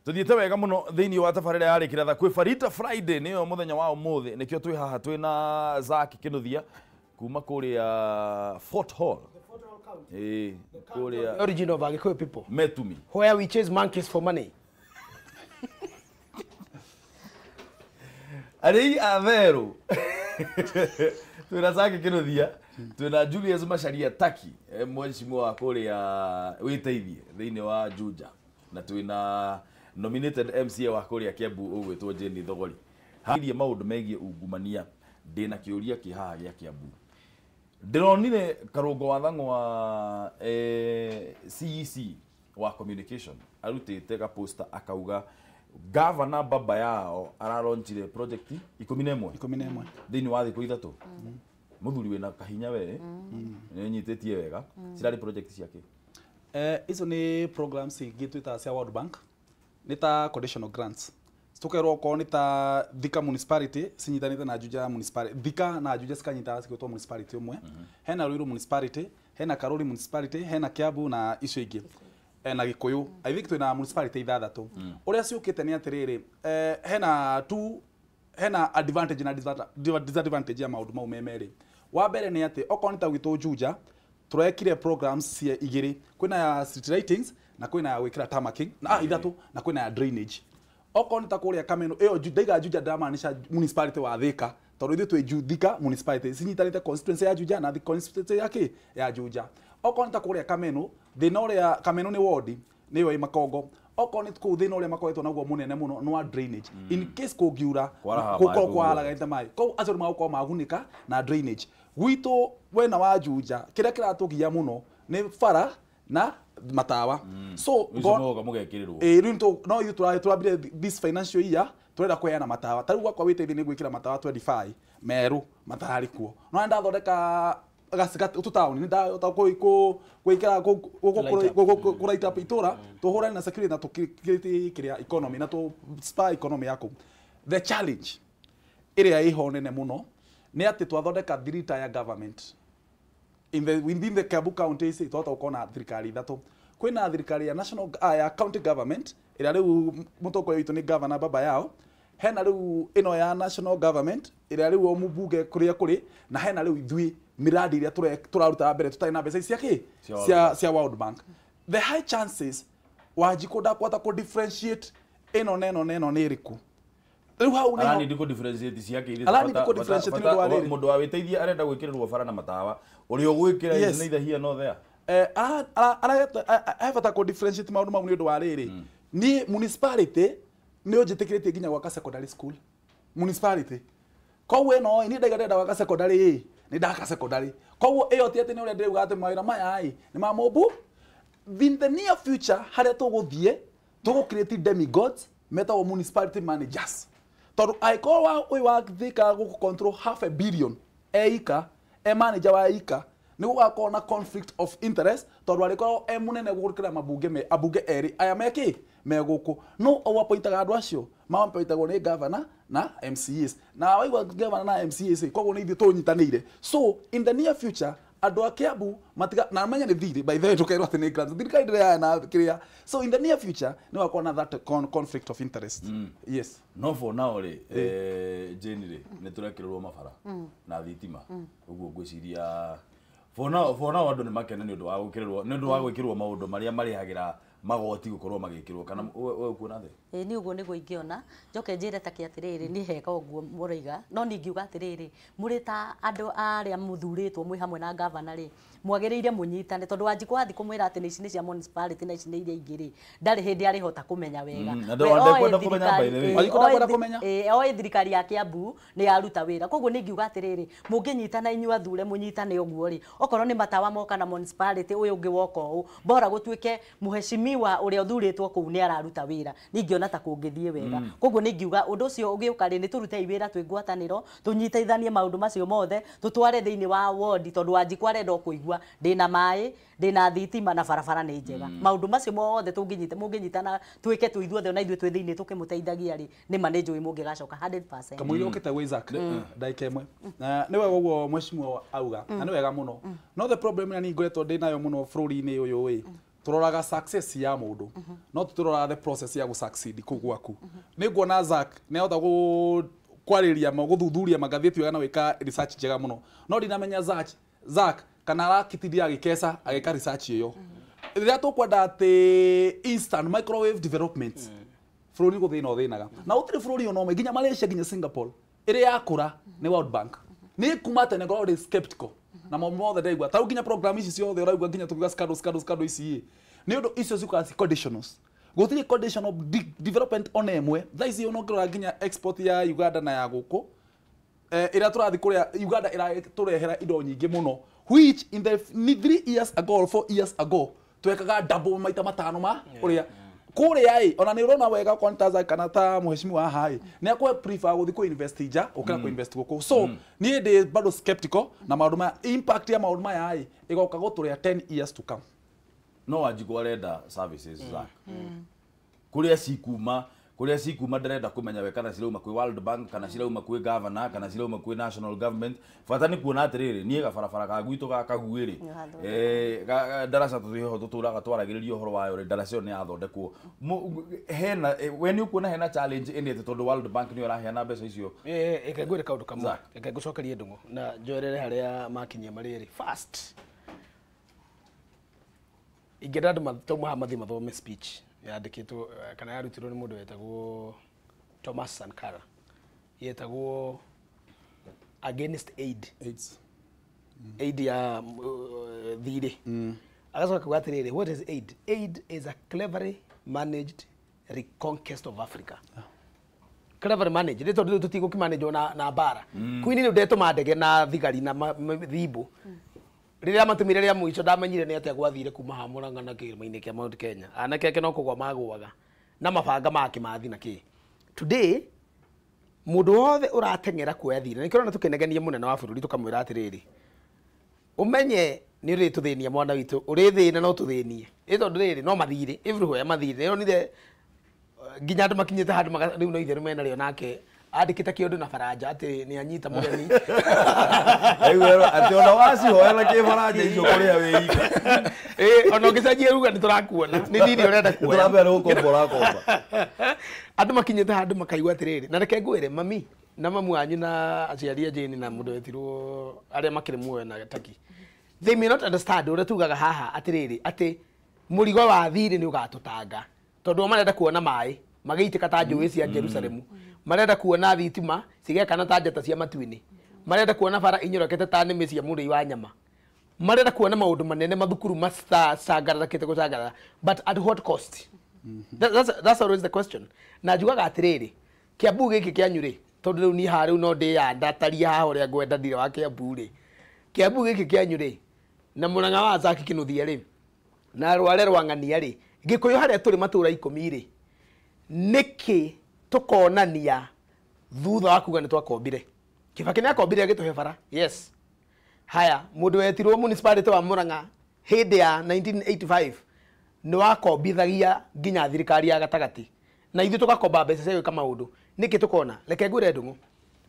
Tuthiete wega muno thiini wa tabarira ya Kiratha kwi Farita Friday niyo muthenya wa umuthi nikio twi haha twi na Zaki Kinuthia kuma kuria Fort Hall. Kuria origin of Agikuyu people. Metumi. Where we chase monkeys for money. Ari averu. Twi na Zaki Kinuthia, twi na Julius Macharia Taki, mheshimiwa wa kuria witeithie thiini wa Juja. Na twi na nominated MCA wa kuria Kiambu ugwitwo Jane Thogori. Haria maundu megie ungumania ndina kiuria kihaha gia Kiambu. Ndironire Karungo wa Thang'wa CEC wa communication arutite ga poster akauga governor baba yao aralaunchire project 11 thiini wa thiku ithatu muthuri wina kahinya we ni nyitetie wega cirari project ciake. Izo ni programs igitwita cia World Bank ni ta conditional grants tukerwo ko ni ta Thika municipality sinyitanite na Juja municipality. Thika na Juja sikanyita cikitwo municipality umwe. Hena Ruiru municipality, hena Karuri municipality, hena Kiambu na icio ingi na Gikuyu. I think twina municipality ithathatu. Uria ciukite ni atiriri hena advantage na disadvantage ya maundu mau memeri. Wa mbere ni ati okorwo ni ta gwitwo Juja turekire programs cia igiri, kwina ya street lightings na kwina ya gwikira tarmacking na ithatu na kwina ya drainage. Okorwo ni ta kuria Kameme iyo ndaiga Juja ndamaanisha municipality wa Thika tondu ithu twi Thika municipality sinyitanite constituency ya Juja na constituency yake ya Juja. Okorwo ni ta kuria Kameme thina uria Kameme ni ward niyo imakongo. Okorwo ni ku thina uria makoretwo naguo munene muno no drainage in case kungiura kwaraga ita mai ko acio magukoo magunika na drainage. Gwito wena wa Juja kiria kiratugia muno ni bara na matawa. So ngoga mugekiriro rinto no you turabire this financial year turenda kuheana matawa tariu gwakwa witeithie ni gwikira matawa 25 meru matari kuo no nda thondeka gasika tutawni nda gwikira kuraita pitura tuhurani na security na tukiriti kiria economy na tu spa economy yako. The challenge iria iho nene muno ni ati twathondeka thirita ya government within the Kiambu county twata ukona thirikari ithatu. Kwina thirikari ya national ya county government ira riu mutongoria witu ni governor baba yao. Hena riu ino ya national government ira riu omubunge kuria kuri na hena riu ithui miradi iria turaruta mbere tutari na mbeca ciake cia World Bank. The high chances wajikoda kwata ku differentiate ino neno ni iriku. Riu hau ni arani ndiko differentiate ciake ile mundu wa witeithia arenda gwikirirwo bara na matawa uri ogwikira is neither here nor there. Bata ko differentiate maundu mau ni undu wa riri ni municipality ni ojitikirite ginya gwaka secondary school municipality kowe no ni ndagenda gwaka secondary ni ndaka secondary kowe iyo ti ati ni urenda ugate mawira maya ai ni mamobu in the near future haria tuguthie tugu create demigods metawo municipality managers tondu aiko wa Thika guku control $500 million eika manager wa eika ni gugakora na conflict of interest tondu ariko munene gukira abunge eri aya meki meguku no owapoitaga andu acio mawapoitagwo ni governor na MCAs na waigwa governor na MCAs koguo ni ithu tunyitanire. So in the near future andu a Kiambu matiga na menya ni thiri by the way tukairwo ati ni grants thirikari ndire na kiria. So in the near future ni wakona that conflict of interest. Yes no for now Jane ni turekirwo mabara na thitima uguo ngwiciria for now andu ni makene ni undu wa gwikirwo maundu maria marihagira magoti gukorwo magikirwo kana we kuona the ni uguo niguo ingiona njoke njire ta kiatiriri ni heka uguo muriga no ningiuga atiriri muri ta andu aria muthuritwo mwi hamwe na governor ri mwagiriire munyitane tondu wanjiko wathi kumwira ati ni cia municipality na ici ni iria ingiri ndari hindi ari hota kumenya wega oi thirikari ya Kiambu ni aruta wira koguo ningiuga atiriri munginyitana inyu athure munyitane uguo ri okorwo ni matawa moka na municipality uyu ungi woka u bora gutwike muheshimiwa uria uthuritwo kuu ni araruta wira ningiona ta kungithie wega koguo ningiuga undu ucio ugiuka ri ni turute wira twi ngwataniro tunyitaithanie maundu macio mothe tutware thiini wa ward tondu wanjiko arenda kuigua ndina mai ndina thitima na barabara ni njega maundu macio mothe munginyitana twike tu ithuothe na ithuĩ twi thiini tukimuteithagia ri ni manage wi mungigacoka 100%. Kamwiri ukite Isaac ndaika imwe ni wega uguo mheshimiwa auga na ni wega muno no the problem ni ngoretwo ndinayo muno bururi-ini uyu turoraga success ya mundu no turoraga the process ya gu succeed ku gwaku ni nguona Zack ne hota kwariria guthuthuria magatheti wega na wika research njega muno no ndinamenya Zack kana arakitithia agikesa agika research iyo riria tukwenda ati instant microwave developments bururi guthina uthinaga na utiri bururi ono me nginya Malaysia nginya Singapore iri yakura ni World Bank ni kuma tene ngoro skeptical na mothe ndaigua ta nginya program ici ciothe uraigua nginya tukiga scandal ici ni undu icio cikasi conditionals gutiri condition of development on emwe thaici ono ngora nginya export ya Uganda na ya guku ira turathi kuria Uganda ira turehera indo nyingi muno which in the 3 years ago or 4 years ago twekaga double maita matano ma kuria kuria ona ni urona wega kwantaza kana ta muheshimiwa hai ni akwe prefer guthi ku invest ija ukira ku invest guku so ni ndi bado skeptical na maundu ma impact ya maundu maya igoka guturia 10 years to come no ajigwa renda services Zack kuria cikuma ndirenda kumenya we kana cirauma kwi World Bank kana cirauma kwi governor kana cirauma kwi national government bata ni kuona atiriri nie gabarabara ka gwitu gakaguiri darasa tuthiho tuturaga twaragiririo horo wayo ri darasa ni athondekwo hena we ni ukuona hena challenge indi tondu World Bank ni uraheana mbeca icio eke ngwire kaundu kamwe eke ngucokerie ndungu na njoerere haria makinyia mariri fast ingenda andu matoma mathi mathome speech yandikitwo kana yarutirwo ni mundu wetagwo Thomas Sankara yetagwo against aid ya thiri agacoka kuga atiriri what is aid is a cleverly managed reconquest of Africa cleverly managed rito ndio tutigo kimanage na bara kwini ni ndeto mandege na thigari na thibu riria matumire ria muico ndamenyire ni atia gwathire kuma hamuranga na kirima-ini kia Mount Kenya anake ake no kugwa magwaga na mabanga make mathi na ki today mundu wothe uratengera kuoya thire ni kirona tukinegenia munene wa bururi tukamwira atiriri umenye ni ri tuthinia mwana witu uri thina no tuthinie ito ndiri no mathire everywhere mathire no nithe nginya andu makinyite handu riu no itheru mena rio nake andikita kiondu na faraja ati ni anyita mugeni aigwero ati ona wasi hoya na kifaraja icio kuria wiika ona ngisajie ruga ni turakuona ni nini urenda kuona turabere gukombora komba andu makinyite handu makaigwa atiriri na reke ngwire mami na mamu anyu na aciari ajini na mundu wetirwo aria makiri muoyo na taki they may not understand ura tugaga haha atiriri ati murigo wa thiri ni ugatutanga tondu marenda kuona mai magaitika ta njui cia Jerusalemu marenda kuona thitima cigekana ta njata cia matuini marenda kuona bara inyorokete ta nimi cia mundu wa nyama marenda kuona maundu manene mathukuru macangarakite gucangarara but at what cost that's always the question na njugaga atiriri Kiambu giki kianyu ri tondu riu ni hariu no ndi ya ndataria haha uria ngwenda ndire wa Kiambu ri Kiambu giki kianyu ri na Murang'a wa Zack kinuthia ri na Rware rwa Ng'ania ri Gikuyu haria turi matura 10 ri niki tukonania thutha wa kuga ni twakombire Kibaki ni akombire agituhe bara yes haya mundu wetirwo municipality wa Murang'a hindi ya 1985 ni wakombithagia nginya thirikari ya gatagati na ithu tugakomba mbeca cia kama maundu niki tukona reke ngure ndungu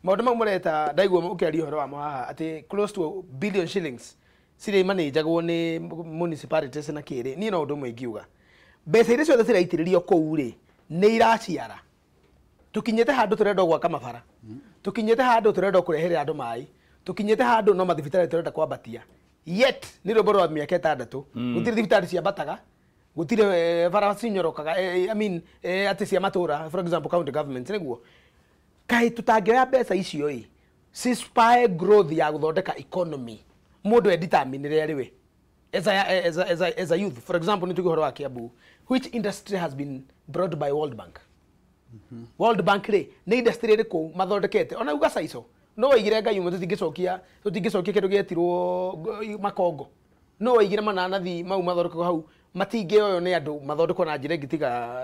maundu mau mureta ndaigua ukiaria horo wa haha ati close to $1 billion shillings sire managagwo ni municipalities na kiri ni no undu mwe ngiuga mbeca iria ciothe ciraitiririo kou ri ni iraciara tukinyete handu turenda gwaka mabara tukinyete handu turenda kurehere andu mai tukinyete handu no mathibitari turenda kwambatia yet ni robo rwa miaka 6 gutire thibitari cia bataga gutire bara cinyorokaga I mean ati cia matura for example county government niguo kai tutangioya mbeca icio cispae growth ya guthondeka economy mundu determine riwe as a youth for example ni tugihoro wa Kiambu which industry has been brought by World Bank World Bank ri ni industry riku mathondekete ona uga saico no waigire ngai umu tutingicokia kindu gietirwo makongo no waigire mananathi mau mathondekwo hau matingioyo ni andu mathondekwo na njira ngitiga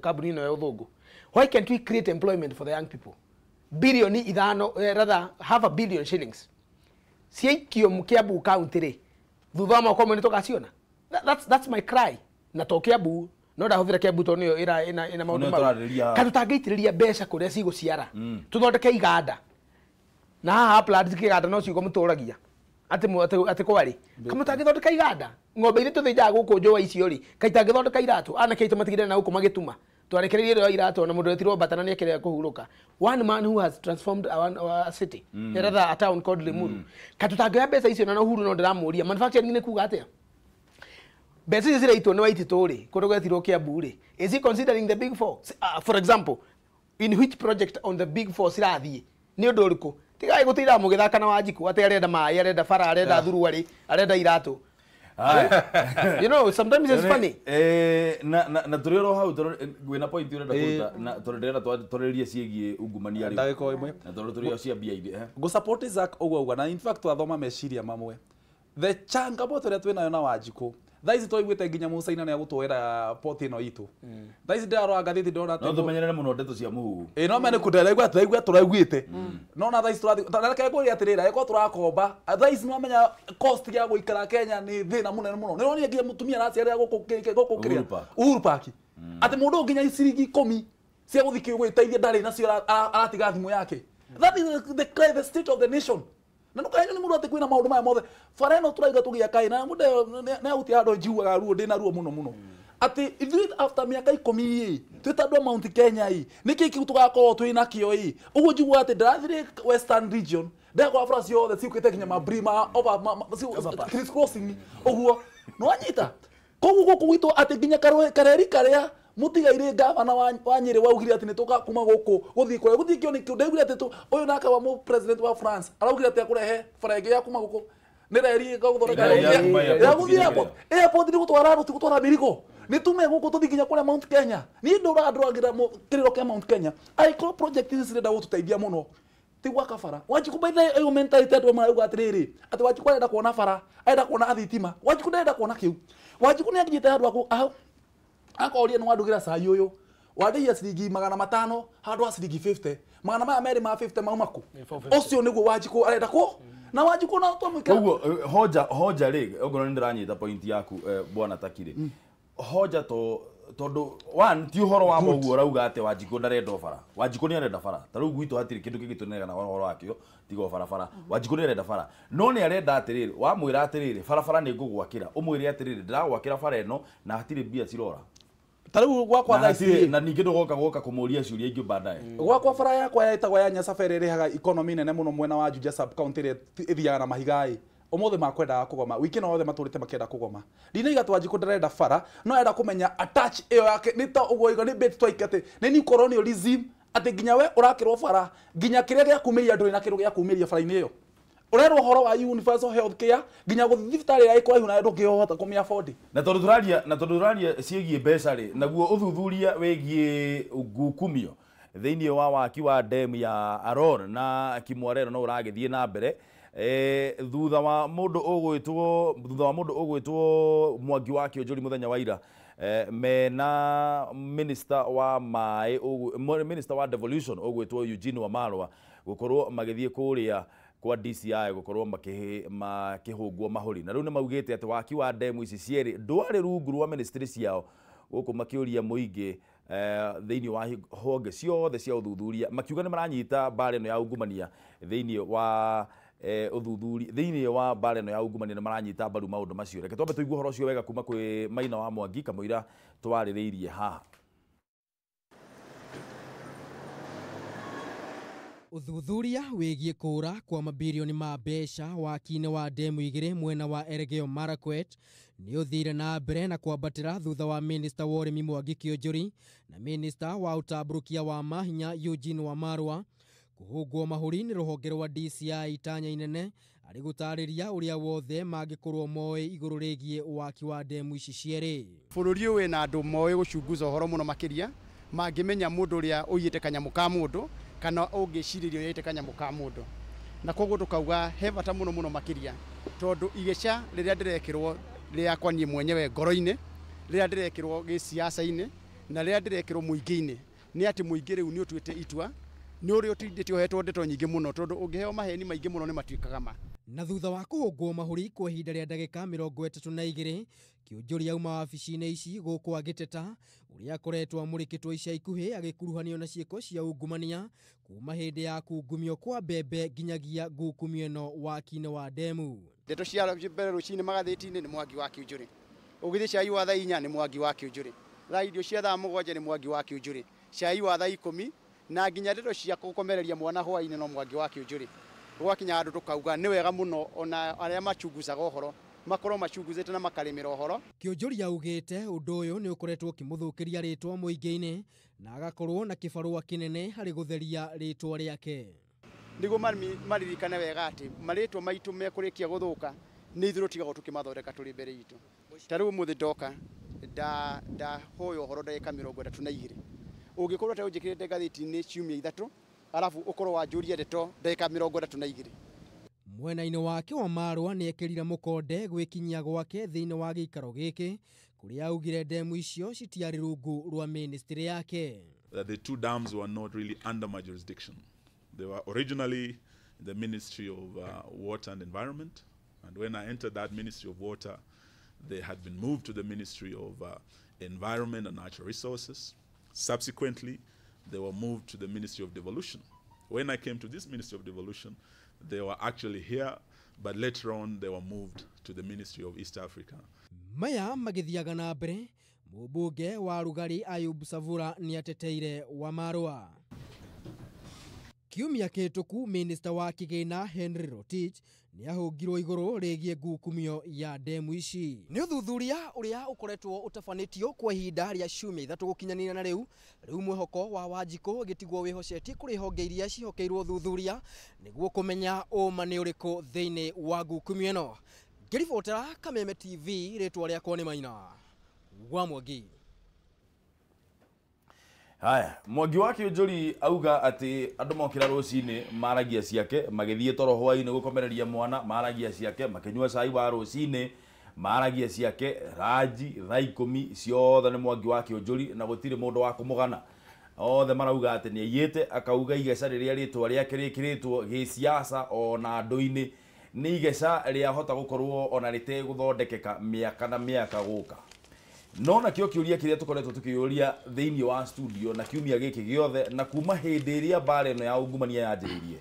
kambuni no ya uthungu why can't we create employment for the young people billion ithano rather half a billion shillings ciaikio Kiambu county ri thutha ma komeni tugaciona that's my cry na to Kiambu no ndahuthira Kiambu to niyo ina maundu ka tutangiitiriria mbeca kuria ciguciara tuthondeke iganda na haha plant kiganda no cigo muturagia ati kwari kama tangithondeka iganda ng'ombe iria tuthinjaga guku njũa icio ri kaita ngithondeka iratu anake itu matigire na guku magituma twarekererie ro iratu na mundu wetirwo batana ni ekere kuhuruka one man who has transformed our city rather a town called Limuru katutangĩa mbeca icio na Uhuru no ndiramuria manufacturing ni kuga atia mbeca icio ciraitwo ni waititu ri kundu gwetirwo Kiambu ri is he considering the big four for example in which project on the big four cirathie ni undu uriku tigai gutira mugithaka na Wanjiku ati arenda mai arenda bara arenda thuru arenda iratu you know sometimes it's funny na turero hau gwina point urenda kuruta na turenda twareria ciegie ungumania ri ndagiko imwe na turero cia BID go support Isaac ogwa na in fact twathoma meciria mamwe the changamoto ria twina na Wanjiku thaici toiguite nginya Musaina ni agutwera poti ino itu thaici ndirarora ngathiti ndona no tumenyerere muno ndeto cia muhu no mene kuderaigwa turaiguite no na thaici turathika ngori atirira eko turakomba thaici no menya cost ya guikara Kenya ni thina munene muno ni roni nginya mutumia raciarira guku kiria Uhuru Park ati mundu nginya ciringi 10 cia guthikio gwiteithia ndari nacio aratiga thimu yake that is the state of the nation na nukaenyo ni mundu ati kwina maundu maya mothe fareno turaiga tugia kai na mundu ne auti ando njiuaga ruo ndina ruo muno ati after miaka 10 twitandwa Mount Kenya niki tugakorwo twina kio uguo njigua ati ndathire Western region ndakwa France yothe ciukite nginya mabrima over criss crossing uguo no anyita koguo guku gwitu ati nginya kareri karia mutigaire gavana wa Nyeri waugire ati nituka kuma guku guthii kure guthikio ni ndaigire ati uyu naka wa mu president wa France araugire ati akurehe farage ya kuma guku nireri guthondeka ya guthii airport ni gutwara mirigo nitume guku tuthikinya kure Mount Kenya ni ndura ngira kiriro kia Mount Kenya aiko project ici cirenda gututeithia muno tigwa kabara Wanjiku by the ayo mentality atu marauga atiriri ati Wanjiku arenda kuona bara arenda kuona athitima Wanjiku ndarenda kuona kiu Wanjiku ni aginyite handu aku akoria ni wandugira cai uyu wadihia ciringi 500 handu ciringi 50 magana maya meri ma 50 maumaku ucio niguo Wanjiku arenda ku na Wanjiku na twamwika uguo hoja ri ogoro ndiranyita point yaku bwana Takire hoja tondu one ti uhoro wa muguo rauga ati Wanjiku ndarenda bara Wanjiku ni arenda bara ta riu gwitu hatiri kindu kigitunega na uhoro wakio tigo bara Wanjiku ni arenda bara no ni arenda atiriri wa mwira atiriri bara ni ngugwakira umwire atiriri ndiragwakira bara eno na hatiri bia cirora tariu gwakwa thaici na ningi ndugoka kumuria ciuria ingi baadaye gwakwa bara yakwa yaitagwa ya Nyasafere rihaga economy nene muno mwena wa Juja sub county ri ithiaga na mahigai omothe makwendaga kugoma wiki no othe maturite makenda kugoma ndinaiga Wanjiku ndarenda bara no enda kumenya attach iyo yake ni ta ugo iga ni bet twaikate ni new colonialism ati nginya we urakirwo bara nginya kiria gia kumiria nduri na kiru gia kumiria bara-ini iyo urero horo wa universal health care nginya guthibitari ya ikoraihu na ndungihota kumia afford na tondu turaria ciegie mbeca ri naguo uthuthuria wegie ngukumio thiini wa waki wa ndemu ya Aror na Kimwarero no uragithie na mbere thutha wa mundu ugwitwo Mwangi wa Kionjuri muthenya wa ira mena minister wa mai minister wa devolution ugwitwo Eugene Wamalwa gukorwo magithie kuria kwa DCI gukorwo makihungwo mahuri na riu ni maugite ati waki wa ndemu ici cieri ndwari rungu rwa ministry ciao guku makiuria muingi thiini wa honge ciothe cia uthuthuria makiuga ni maranyita mbare no ya ungumania thiini wa uthuthuria thiini wa mbare no ya ungumania ni maranyita mbaru maundu macio reke twambe tuigue horo cio wega kuma kwi Maina wa Mwangi kamwira twaririirie haha. Uthuthuria wigie kura kwa mabilioni ma mbeca waki-ini wa ndemu igiri mwena wa Elgeyo Marakwet ni uthire na mbere na kwambatira thutha wa minister wa urimi Mwangi Kionjuri na minister wa utamburukia wa mahinya Eugene Wamalwa kuhungwo mahuri ni ruhonge rwa DCI itanya inene ari gutariria uria wothe mangikorwo moe iguru rigie waki wa ndemu ici cieri. Bururi uyu wina andu moe gucunguza horo muno makiria mangimenya mundu uria uyite kanyamu ka mundu kana ungiciririo yite kanyamu ka mundu na koguo tukauga he bata muno makiria tondu igeca riria ndirekirwo ria kwanie mwenyewe ngoro-ini riria ndirekirwo gi siasa-ini na riria ndirekirwo muingi-ini ni ati muingi riu ni utuite itua ni uri utindite ohetwo ndeto nyingi muno tondu ungiheo maheni maingi muno ni matuikaga ma na thutha wa kuhungwo mahuri kwa ihinda ria ndagika 32 Kionjuri auma wabici-ini ici guku agiteta uria akoretwo amurikitwo ica ikuhi agikuruhanio na ciiko cia ungumania kuma hindi ya kungumio kwa mbembe nginyagia ngukumio ino waki-ini wa ndemu. Ndeto cia mbere rucini magathĩti-inĩ nĩ mwangi wa Kĩũnjũrĩ. Ũgĩthĩ cai wa thaa 4 nĩ mwangi wa Kĩũnjũrĩ. Radio cia thaa 7 nĩ mwangi wa Kĩũnjũrĩ. Cai wa thaa 10 na nginya ndeto cia gũkomereria mwana hwaĩ-inĩ no mwangi wa Kĩũnjũrĩ. Gwakinya andũ tukauga nĩ wega mũno ona arĩa machunguzaga ũhoro makorwo machunguzĩte na makarĩmĩra ũhoro. Kĩũnjũrĩ augĩte ũndũ ũyũ nĩ ũkoretwo ũkĩmũthũkĩria rĩtwa mũingĩ-inĩ na agakorwo na kĩbarũa kĩnene harĩ gũtheria rĩtwa rĩake. Nĩguo maririkane wega atĩ marĩtwa maitũ mekũrĩkia gũthũka nĩ ithuĩ tũtigagwo tũkĩmathondeka tũrĩ mbere itũ. Ta rĩu ũmũthĩ ndoka ndahoya ũhoro ndagĩka 32. Ũngĩkorwo ũnjĩkĩrĩte ngathĩti-inĩ ciumia 3 arabu ũkorwo wanjũria ndeto ndagĩka 32. Mwena-inĩ wake Wamarwa nĩ ekĩrire mũkonde gwĩkinyia gwake thĩinĩ wa gĩikaro gĩkĩ kũrĩa augire ndemu icio citiarĩ rungu rwa ministry yake. The two dams were not really under my jurisdiction. They were originally the Ministry of Water and Environment, and when I entered that Ministry of Water, they had been moved to the Ministry of Environment and Natural Resources. Subsequently, they were moved to the Ministry of Devolution. When I came to this Ministry of Devolution, they were actually here, but later on they were moved to the Ministry of East Africa. Maya magithiaga na mbere, mũmbunge wa Rugari Ayub Savura nĩ ateteire Wamarwa. Kiumia kĩhĩtũku minista wa kĩgĩna Henry Rotich nĩ ahũngirwo igũrũ rĩgiĩ ngukumio ya ndemu ici. Nĩ ũthuthuria ũrĩa ũkoretwo ũtabanĩtio kwa ihinda rĩa ciumia 3 gũkinyanĩra na rĩu mwĩhoko wa Wanjikũ gĩtigwo wĩhocetie kũrĩ honge iria cihokeirwo ũthuthuria nĩguo kũmenya ũma nĩ ũrĩkũ thĩinĩ wa ngukumio ĩno. Ngĩribotera Kameme TV, rĩtwa rĩakwa nĩ Maina wa Mwangi. Haya, Mwangi wa Kĩũnjũrĩ auga atĩ andũ mokĩra rũcinĩ maragia ciake, magĩthiĩ toro hwaĩ-inĩ gũkomereria mwana maragia ciake, makĩnyua cai wa rũcinĩ maragia ciake, ranji thaa 10 ciothe nĩ Mwangi wa Kĩũnjũrĩ na gũtirĩ mũndũ wa kũmũgana. Othe marauga atĩ nĩ aiyĩte akauga igeca rĩrĩa rĩtwa rĩake rĩkĩrĩtwo gĩciaca ona andũ-inĩ nĩ igeca rĩahota gũkorwo ona rĩtegũthondekeka mĩaka na mĩaka gũka. No na kĩo kĩũria kĩrĩa tũkoretwo tũkĩũria thĩinĩ wa studio na kiumia gĩkĩ gĩothe na kuma hĩndĩ ĩrĩa mbara ĩno ya ungumania yanjĩrĩirie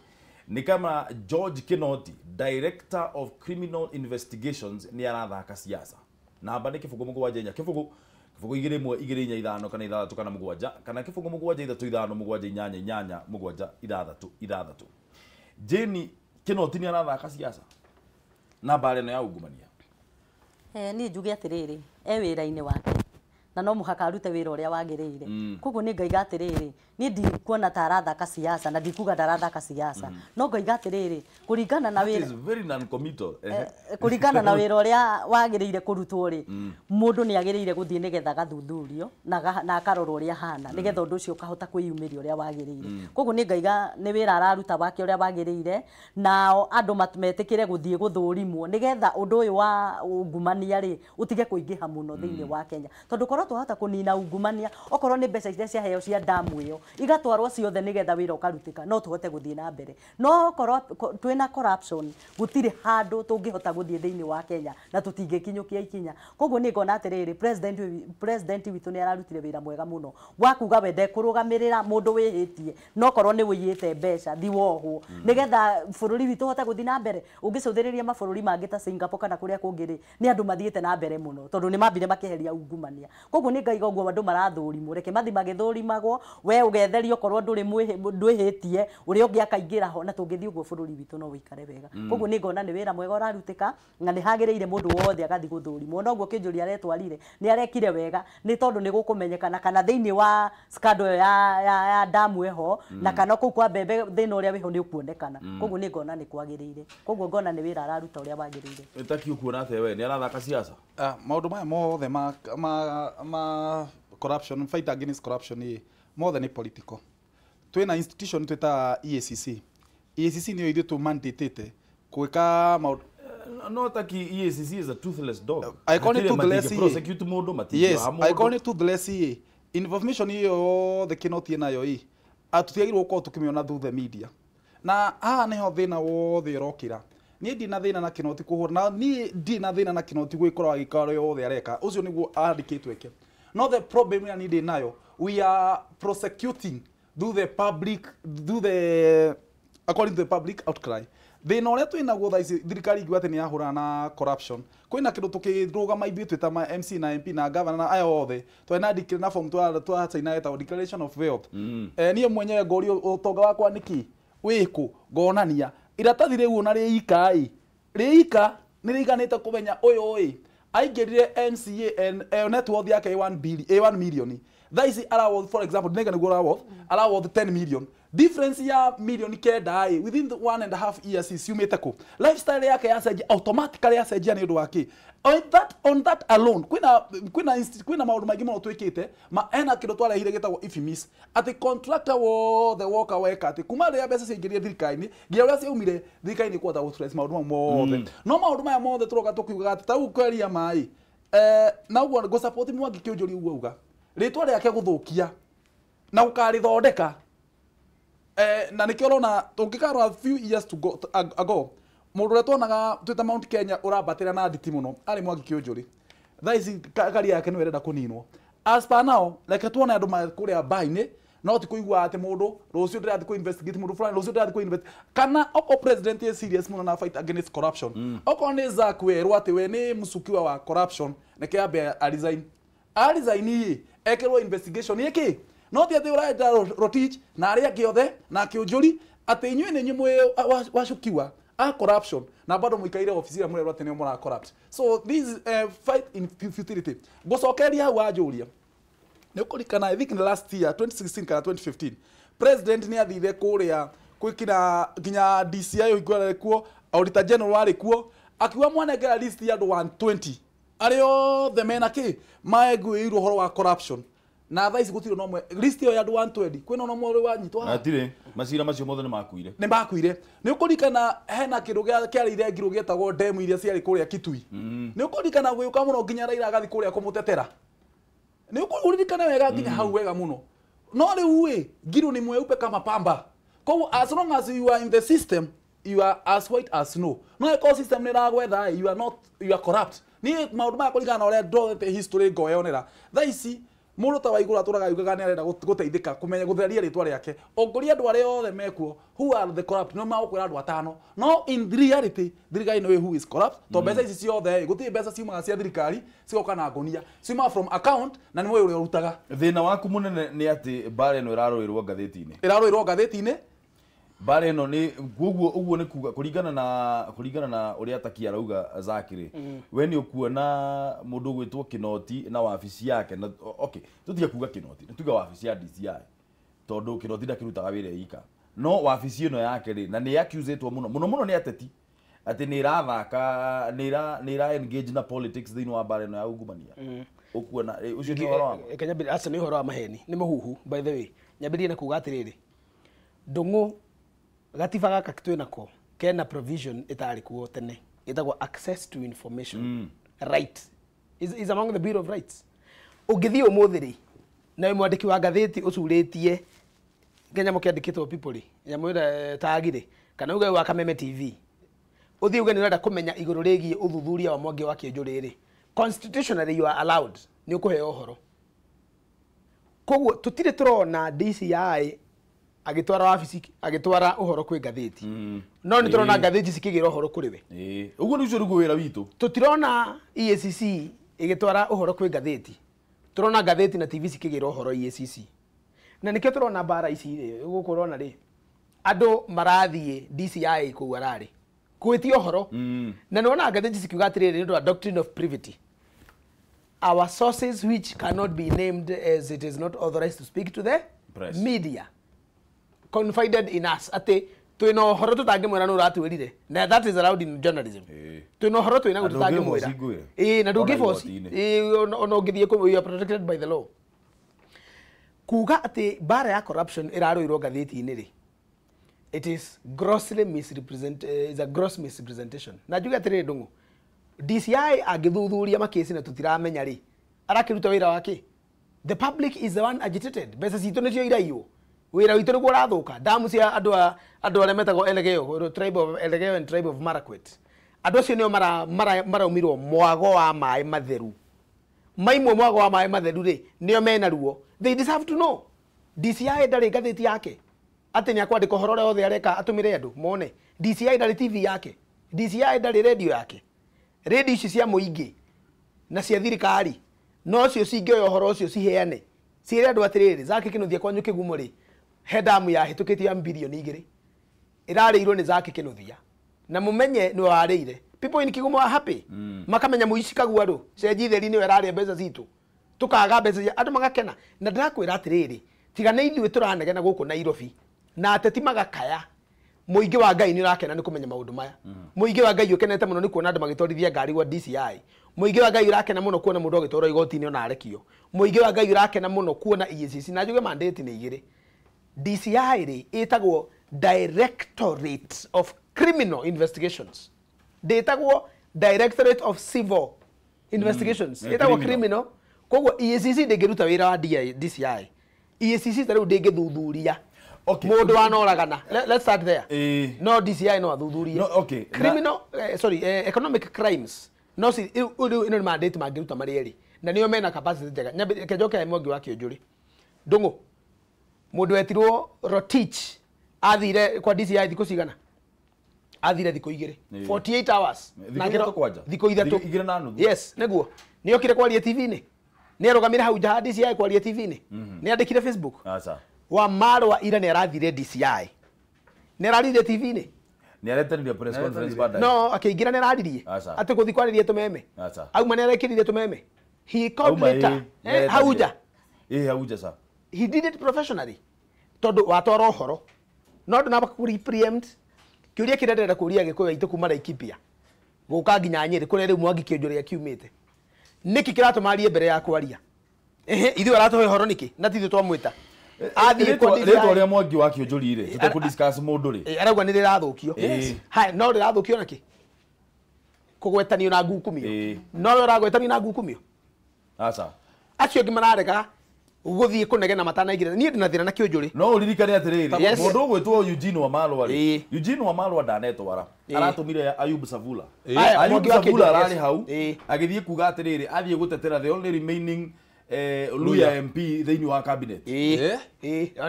nĩ kama George Kinoti, Director of Criminal Investigations, nĩ arathaka siasa. Namba nĩ kĩbũgũ mũgwanja inya kĩbũgũ 2-1-2-5 kana 6 kana 7 kana kĩbũgũ mũgwanja 3-5-7-8-7-6. Jeni Kinoti nĩ arathaka siasa na mbara ĩno ya ungumania. Niĩ njuge atĩrĩrĩ, wĩra-inĩ wake na no mũhaka arute wĩra ũrĩa wagĩrĩire. Koguo nĩ ngaiga atĩrĩrĩ, niĩ ndikuona ta arathaka siasa na ndikuga ndarathaka siasa. No ngaiga atĩrĩrĩ, kũringana na wĩra kũringana na wĩra ũrĩa wagĩrĩire kũrutwo rĩ, mũndũ nĩ agĩrĩire gũthiĩ nĩgetha gathuthurio na akarorwo ũrĩa hana nĩgetha ũndũ ũcio ũkahota kwĩyumĩria ũrĩa wagĩrĩire. Koguo nĩ ngaiga nĩ wĩra araruta wake ũrĩa wagĩrĩire na andũ metĩkĩre gũthiĩ gũthũrimwo nĩgetha ũndũ ũyũ wa ungumania rĩ ũtige kũingĩha mũno thĩinĩ wa Kenya. Tondũ korwo twahota kũnina ungumania, okorwo nĩ mbeca iria ciaheo cia damu ĩyo igatwarwo ciothe nĩgetha wĩra ũkarutĩka, no tũhote gũthiĩ na mbere. No korwo twĩna corruption gũtirĩ handũ tũngĩhota gũthiĩ thĩinĩ wa Kenya na tũtingĩkinyũkia ikinya. Koguo nĩ ngona atĩrĩrĩ, president witũ nĩ ararutire wĩra mwega mũno wa kuga we ndekũrũgamĩrĩra mũndũ wĩhĩtie, no korwo nĩ wĩiyĩte mbeca thi wohwo nĩgetha bũrũri witũ ũhote gũthiĩ na mbere. Ũngĩcũthĩrĩria mabũrũri mangĩ ta Singapore kana kũrĩa kũngĩ rĩ, nĩ andũ mathiĩte na mbere mũno tondũ nĩ mambire makĩheria ungumania. Koguo nĩ ngaiga ũguo andũ marathũrimwo, reke mathi magĩthũrimagwo, we ũgetherio korwo ndwĩhĩtie ũrĩa ũngĩ akaingĩra ho na tũngĩthiĩ ũguo bũrũri witũ no wĩikare wega. Koguo nĩ ngona nĩ wĩra mwega ũrarutĩka na nĩ hagĩrĩire mũndũ wothe agathi gũthũrimwo. Na ũguo Kĩũnjũrĩ aretwarire nĩ arekire wega nĩ tondũ nĩ gũkũmenyekana kana thĩinĩ wa scandal ya damu eho na kana kũu kwa mbembe thĩna ũrĩa wĩho nĩ ũkuonekana. Koguo nĩ ngona nĩ kwagĩrĩire. Koguo ngona nĩ wĩra araruta ũrĩa wagĩrĩire. Ĩtakĩ ũkuona atĩ we nĩ arathaka siasa. Maũndũ maya mothe ma corruption, fight against corruption mothe nĩ political. Twĩna institution twĩta EACC. EACC nĩyo ithuĩ tũmandatĩte gwĩka maũndũ. No taki EACC is a toothless dog. I call it toothless. Prosecute mũndũ matĩĩ. Yes, I call it toothless. Information iyo the Kinoti nayo atutiagirwo gũkorwo tũkĩmĩona through the media. Na haha nĩho thĩna wothe ũrokĩra. Niĩ ndina thĩna na Kinoti kũhũra na niĩ ndina thĩna na Kinoti gwĩkora agĩka yothe areka. Ũcio nĩguo andĩkĩtwo eke. No the problem ya nĩ nayo, we are prosecuting according to the public outcry. thina uria twinaguo thaa ici thirikari ingiuga ati ni yahurana na corruption kwina kindu tukirugama ithuĩ twita ma MC na MP na governor na aya othe twena declare na form twa China eta declaration of wealth niĩ mwenyewe ngorio utonga wakwa niki wiku ngonania iratathi riu na riika nĩ rĩiganĩte kũmenya ũyũ aingĩrire MCA net worth yake A1 million thaa ici worth, for example nĩga nĩguo worth 10 million difference ya million kenda within the 1.5 years ciumĩte kũ lifestyle yake yacenjia automatically yacenjia nĩ ũndũ wake on that alone kwina maũndũ maingĩ mũno twĩkĩte ena kĩndũ twarehire gĩtagwo IFMIS atĩ contractor wothe woka weka atĩ kuma rĩrĩa mbeca ciaingĩrire thirikari-inĩ nginya ũrĩa ciaumire thirikari-inĩ kũhota gũstress maũndũ mau mothe no maũndũ maya mothe tũroka tũkiugaga atĩ ta rĩu kweria maĩ na ũguo ngũ-support Mwangi Kĩũnjũri ũguo auga rĩtwa rĩake gũthũkia na gũkarĩthondeka na nĩkĩo ũrona tũngĩkarora few years ago mũndũ ũrĩa tuonaga twĩta Mount Kenya ũrambatĩra na nditi mũno arĩ Mwangi Kĩũnjũri thaa ici kari yake nĩwe ĩrenda kũninwo as per now reke tuone andũ kũrĩa mbainĩ no ti kũigua atĩ mũndũ rũciũ ndĩrathiĩ kũ-investigate mũndũ fulani rũciũ ndĩrathiĩ kũ-invest kana okorwo president is serious mũno na fight against corruption okorwo nĩ Zack werwo atĩ we nĩ mũcukiwa wa corruption nĩkĩ ambe aresign ekĩrwo investigation yĩkĩ no ti atĩ ũrenda Rotich na arĩa angĩ othe na Kĩũnjũri atĩ inyuĩ nĩ inyuĩ wacukiwa corruption na bado muikaire ofisi ya mure rote ne mura corrupt so this fight in futility gocokeria hau anjuria ne ukurikana I think in the last year 2016 kana 2015 president ni athire kuria kwikira ginya DCI igwara kuo auditor general wari kuo akiwa mwanegera list ya 120 ario the men aki maegwirwo horo wa corruption na thaa ici gutire no mwe list yo ya 120 kwina no mwe wanyitwa atire macira macio mothe nĩ makuire nĩ ukurikana hena kindu kĩarĩire ngiro gĩtagwo ndemu iria ciarĩ kũrĩa Kitui nĩ ukurikana gwĩka mũno nginya Raila agathi kũrĩa kũmũtetera nĩ ukurikana wega nginya hau wega mũno no rĩu ngiro nĩ mweupe kama pamba koguo as long as you are in the system you are as white as snow no ecosystem nĩ ragwetha you are corrupt ni maũndũ maya kũringana na ũrĩa ndoete history ngoyonera thaa ici mũndũ ta Waigũrũ atũraga yugaga nĩ arenda gũteithĩka kũmenya gũtheria rĩtwa rĩake ongoria andũ arĩa othe mekuo who are the corrupt no magũkwĩra andũ atano no in reality thirikari nĩwe who is corrupt to mbeca ici ciothe gũtirĩ mbeca ciumaga cia thirikari cigoka na ngonia ciumaga from account na nĩwe ũrĩa ũrutaga thĩna waku mũnene nĩ atĩ mbara ĩno ĩrarũĩrwo ngathĩti-inĩ mbara ĩno nĩ ũguo nĩ kuga kũringana na ũrĩa Taki arauga Zakiri we nĩ ũkuona mũndũ gwĩtwo Kinoti na wabici yake na okay tũtige kuga Kinoti nĩ tuga wabici ya DCI tondũ Kinoti ndakĩrutaga wĩra ika no wabici ĩno yake rĩ na nĩ accusetwo mũno nĩ ateti atĩ nĩ irathaka nĩ ira engage na politics thĩinĩ wa mbara ĩno ya ungumania ũkuona ũcio nĩ ũhoro wa Kenya bill asa nĩ ũhoro wa maheni nĩ mũhuhu by the way nyambĩrĩrie na kuga atĩrĩrĩ ndũng'ũ gatiba gaka twĩnako kena provision itarĩ kuo tene itagwo access to information right is among the bill of rights ũngĩthiĩ ũmũthĩ rĩ na mwandĩki wa ngathĩti ũcurĩtie Kenya mũkĩandĩkĩtwo people rĩ nyamũ ĩrĩa tagire kana uge wa Kameme TV ũthiĩ uge nĩ ũrenda kũmenya igũrũ rĩgiĩ ũthuthuria wa Mwangi wa Kĩũnjũri rĩ constitutionally you are allowed nĩ ũkũheo ũhoro koguo tũtirĩ tũrona DCI agitwara wabici agitwara uhoro kwi ngathĩti no nĩ tũrona ngathĩti cikĩgira uhoro kũrĩ we ũguo nĩ ũcio wĩra witũ tũtirona EACC igitwara uhoro kwi ngathĩti tũrona ngathĩti na TV cikĩgira uhoro EACC na nĩkĩo tũrona bara ici rĩ ũgũkorona rĩ andũ marathiĩ DCI kũu ararĩ kwĩtia uhoro na nĩona ngathĩti cikiuga atĩrĩrĩ nĩ ũndũ wa doctrine of privity our sources which cannot be named as it is not authorized to speak to the press media confided in us ate twina uhoro tutangĩmwĩra nũ ũratwĩrire na that is allowed in journalism twina uhoro twina tutangĩmwĩra na ndũngĩforce ona ũngĩthiĩ you are protected by the law kuga atĩ bara ya corruption ĩrarũĩrwo ngathĩti-inĩ rĩ it is grossly is a gross misrepresentation na njuge atĩrĩrĩ ndũng'ũ DCI angĩthuthuria makesi na tũtiramenya rĩ arakĩruta wĩra wake the public is the one agitated mbeca citũ nĩcio iraiywo wĩra witũ nĩguo ũrathũka damu cia andũ arĩa metagwo Elgeyo tribe of Elgeyo and tribe of Marakwet andũ acio nĩo maraumirwo mwago wa maĩ matheru maimwo mwago wa maĩ matheru rĩ nĩo mena ruo they deserve to know DCI ndarĩ ngathĩti yake ati ni akwandika uhoro ria othe areka atumire andu mone DCI ndari TV yake DCI ndari radio yake radio ici cia muingi na cia thirikari no cio cingioya uhoro ucio ciheane ciire andu atiriri Zaki Kinuthia kwanyu kigumo ri hedamu ya hitukitie ya bilioni 2 irareirwo ni Zaki Kinuthia na mumenye ni wareire people in Kigumo are happy makamenya muici kagua ru cenji theri ni weraria mbeca zitu tukaga mbeca andu magakena na ndakwira atiriri tiga ni ithuĩ turanegena guku Nairobi na ateti magakaya muingi wa Ngai ni urakena ni kumenya maundu maya muingi wa Ngai ukenete muno ni kuona andu magitwarithia ngari gwa DCI muingi wa Ngai urakena muno kuona mundu agitwarwo igoti-ini ona arekio muingi wa Ngai urakena muno kuona EACC na juge mandate ni igiri DCI ri itagwo Directorate of Criminal Investigations ndetagwo Directorate of Civil Investigations itagwo criminal koguo EACC ndingiruta wira wa DCI EACC tariu ndingithuthuria mundu wanoragana let's start there no DCI no athuthurie No, okay. Criminal economic crimes no si ino ni mandate mangiruta mari eri na niyo mena capacity njega kejoke Mwangi wa Kĩũnjũrĩ ndungu mundu wetirwo Rotich athire kwa DCI thikũ cigana athire thikũ 2 48 hours na thikũ 3 yes neguo ni okire kwaria TV-ini ni arugamire hau jaha DCI kwaria TV-ini ni andikire Facebook acha wa marwa ira ni arathire DCI ni ararire TV-ini ni aretanire press conference baada no akiingira ni araririe ati guthi kwaririe tumeme auma ni arekiririe tumeme he called later hauja hauja sa he did it professionally tondu watwara uhoro no ndunaba kuri preempt kiuria kirendera kuria gikuyu itu kuma Laikipia guka nginya Nyeri kuria riu Mwangi Kĩũnjũrĩ akiumite niki kiratumarie mbere ya kwaria ithu aratohe horo niki na tithu twamwita athie kwa DCI rĩtwa rĩa Mwangi wa Kĩũnjũrĩ ri tũte ku discuss mũndũ ri arauga nĩ rĩrathũkio hai no rĩrathũkio naki kugwetanio na ngukumio no rĩragwetanio na ngukumio acha acio ngimararega guthie kunegena matanaigire nie ndina thina na Kĩũnjũrĩ no uririkane atiriri mundu ugwitwo Eugene Wamalwa ri Eugene Wamalwa ndanetwara aratumire Ayub Savula Ayub Savula arari hau agithie kuga atiriri athie gutetera the only remaining Luya MP thiini wa cabinet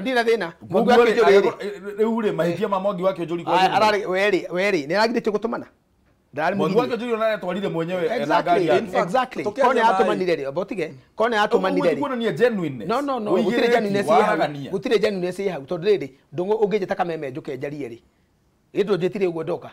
ndina thina Mwangi wa Kĩũnjũrĩ riu ri mahitia ma Mwangi wa Kĩũnjũrĩ kwa arari weri ni aragithie gutumana Mwangi wa Kĩũnjũrĩ ona atwarire mwenyewe na ngari exactly kone atumanire ri botige kone atumanire ri kuona ni genuine no gutire genuine si hau tondu riri ndungu ungijeta Kameme njuke njarie ri indo njitire uguo ndoka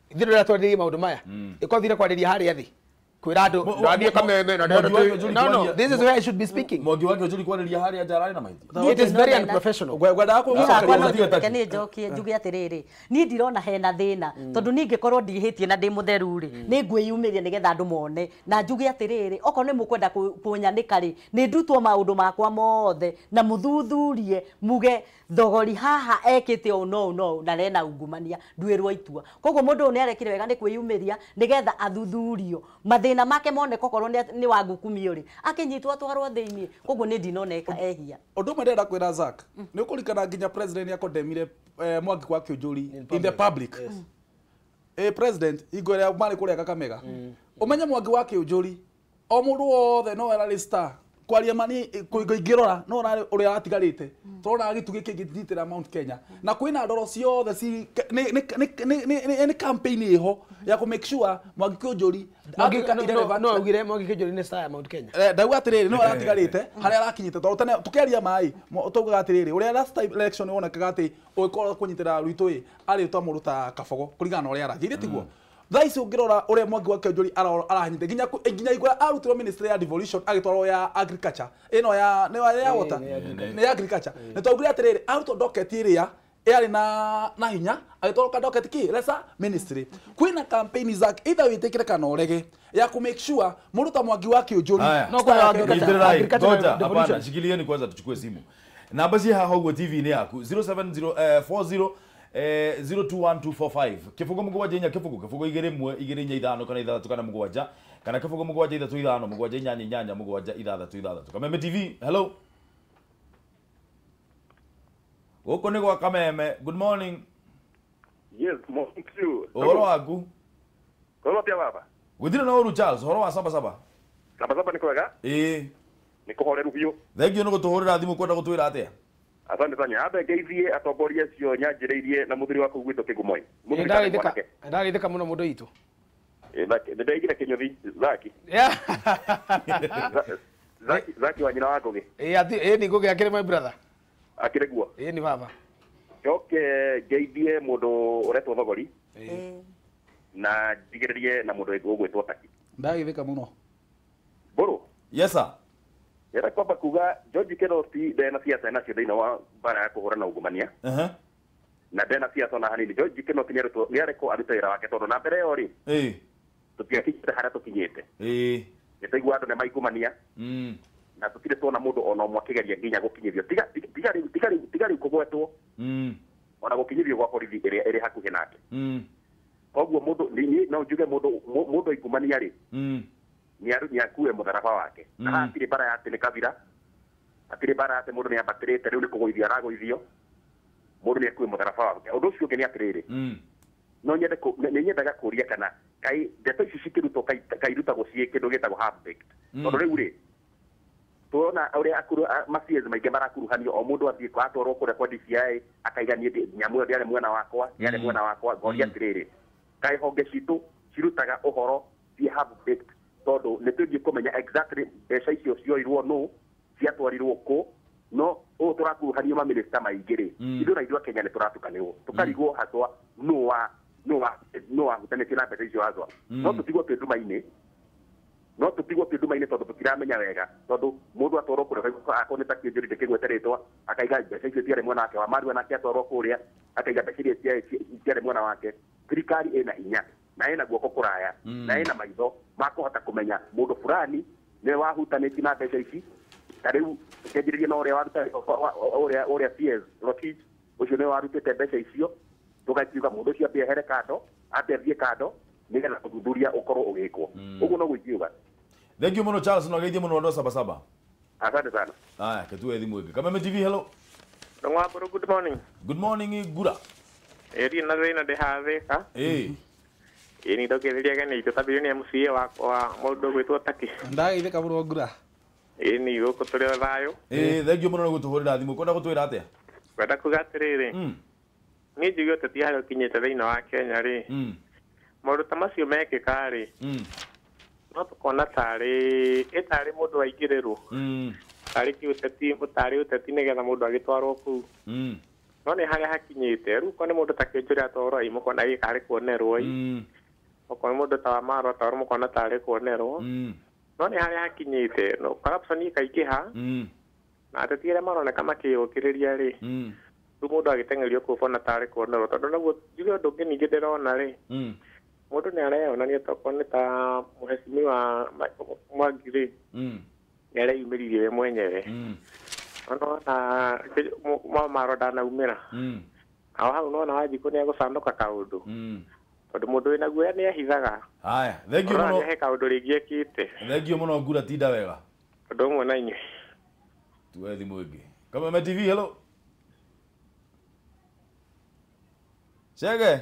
ithiro ria twaririe maundu maya ikothire kwariria haria thi kwira andu ndathie Kameme na no this is where I should be speaking Mwangi wa Kĩũnjũrĩ kwariria haria njarari na mahitia it is very unprofessional gwenda kuga ni njokie njuge atiriri ni ndirona hena thina tondu ningikorwo ndihitie na ndi mutheru ri ni ngwiyumiria nigetha andu mone na njuge atiriri oko ni mukwenda kunyanika ri ni ndutwo maundu makwa mothe na muthuthurie muge thogori haha ekite no na rena ungumania ndwirwo itua koguo mundu ni arekire wega ni kwiyumiria nigetha athuthurio mathina make mone kokorwo ni wa ngukumio ri akinyitwo atwarwo thiini koguo ni ndinoneka ehia undu ndenda kwira Zak ni ukurikana nginya president yakondemire Mwangi wa Kĩũnjũrĩ in the public president igore mari kuria Kakamega umenye Mwangi wa Kĩũnjũrĩ o mundu wothe no era star kwaria mani kuingirora no uri aratigarite turona gitugi kingititira Mount Kenya na kwina ndoro ciothe ci ni campaign iho ya ku make sure Mwangi Kĩũnjũrĩ no augire Mwangi Kĩũnjũrĩ ni star ya Mount Kenya ndauga atiriri no aratigarite haria arakinyite tondu tene tukeria mai tugaga atiriri uria last time election wonekaga ati ugikorwo kunyitira rwitũ ari twamuruta Kabogo kuringana uria arathire tiguo thaisi ungirora uria Mwangi wa Kĩũnjũrĩ arahanyite nginya igura arutirwo ministry ya devolution agitwarwo ya agriculture ino ya water ni agriculture ni twaugire atiriri arutwo docket iria yari na hinya agitwarwo docket ki resa ministry kwina campaign Zak either witikire kana urege ya ku make sure muruta Mwangi wa Kĩũnjũrĩ no kwa agriculture hapana shikilieni kwanza tuchukue simu namba si haha huko TV ni yaku 07040 021245 kifungo mugwaje nya kifungo igere mwe igere nya ithano kana ithatatu kana mugwaja kana kifungo mugwaje ithatu ithano mugwaje nyanya mugwaja ithatatu Kameme TV hello Oko ni kwa Kameme good morning yes morning to you oro waku kono pia baba Withira na uru Charles horo wa saba saba ni kwega ni kuhoreru biyo thengio no gutuhurira thimu kwenda gutwira atia Asante sana. Abe geithie atongoria cio nyanjireirie na muthuri wako gwito Kigumoi. Ndagithika muno mundu itu. Ndaigire kinyothi Zaki. Zaki wa nyina wako ge. Ni ngugi akire my brother. Akire guo. Ni baba. Joke geithie mundu uretwo thogori. Na ndigiririe na mundu ugwitwo Taki. Ndagithika muno. Boro. Yes sir. Era kwamba kuga George Kenoti ndena siasa na cio wa bara ya kuhura na ungumania. Na ndena siasa na hanini George Kenoti ni areko aruta wira wake tondu na mbere yo ri. Tutiakite haria tukinyite. Nitaigua andu ne maigumania. Na tutire tuona mundu ona omwe akigeria nginya gukinyithio tigari kugwetwo. Ona gukinyithio gwa borithi iri hakuhi nake. Koguo mundu ni no njuge mundu igumania ri. Ni akue mutharaba wake. Na hatire bara yate ni kabira. Atire bara yate mundu ni ambatirite riu ni kugoithia aragoithio. Mundu ni akue mutharaba wake. Undu ucio ngi ni atiriri. No nyende ni nyendaga kuria kana kai ndeto ici cikiruto kairuta gucie kindu gitagwo half baked. Tondu riu ri tuona uria akuru maciezi maingi marakuruhanio o mundu athie atwarwo kuria kwa DCI akaiganie nyamu yo ndiare mwena wakwa ngori atiriri. Kai honge citu cirutaga uhoro ci half baked. Tondu nä tå kumenya exactly mbeca icio cioirwo no ciatwarirwo kå no å tå rakuruhanio maminista maingä rä ithuä na ithuä Kenya nä tå ratukanärwo tå karigwo hatwa no wahutanä tie na mbeca icio hatwa no tå tigwo tä nduma-inä tondå tå tiramenya wega tondå må ndå atwarwo kå rä akorwo nä ta kä njå kä gwete rä twa akaiga mbeca icio ciarä mwena wake wa marua nake atwarwo kå rä a akaiga mbeca iria ciarä mwena wake thirikari ä na hinya na ena guoko kuraya na ena maitho makuhota kumenya mundu fulani ni wahutanĩtie na mbeca ici ta rĩu ũkĩanjĩrĩria na ũrĩa waruta ũrĩa CS Rotich ũcio nĩ warutĩte mbeca icio tũgakiuga mũndũ ũcio ambie here kando athiĩ kando nĩgetha ũthuthuria ũkorwo ũgĩkwo ũguo no gũikiuga. Thank you muno Charles, no geithie muno ndo saba. Asante sana. Aya ketue thimu ĩngĩ. Kameme TV, hello. Ngwaburu, good morning. Good morning Gura. Eri na thina ndihathika. Ni ndogereria gane itatabiri ni MCA wa mundu gwitwo Taki. Ndagithika muno Gura. Ni guko turi thayo. Thank you muno no gutuhurira thimu kwenda gutwira atia. Kwenda kugatiriri. Ni njigio tatihayo kinyete thina wa Kenya ri. Maundu ta macio mekika ri. No tukona tari mundu aingirerwo. Tari kiuteti mutari uteti nigetha mundu agitwarwo ku. No ni haria hakinyite riu ko ni mundu ta kinjuri atoro imo kona gikari kuonerwo oko ni mundu ta wa maro atoro mukona tari kuonerwo no ni haria hakinyite no corruption ikaikiha na atetiere maroneka makiyukiriria ri riu mundu agitengerio kubona tari kuonerwo tondu naguo njuge undu ungi ningi ndirona ri mundu ni areyonania toko ni ta muheshimiwa Mwagiri ni areyumiririe we mwenyewe ono na maro ndanaumira hau no na wajiko ni agusanduka kaundu tondu mundu wina guoya ni ahithaga. Haya, thank you muno. He kaundu ringi ekite. Thank you muno Gura, tinda wega. Tondu mwe na inyu. Tuwe thimu ĩngĩ. Kameme TV, hello. Chege.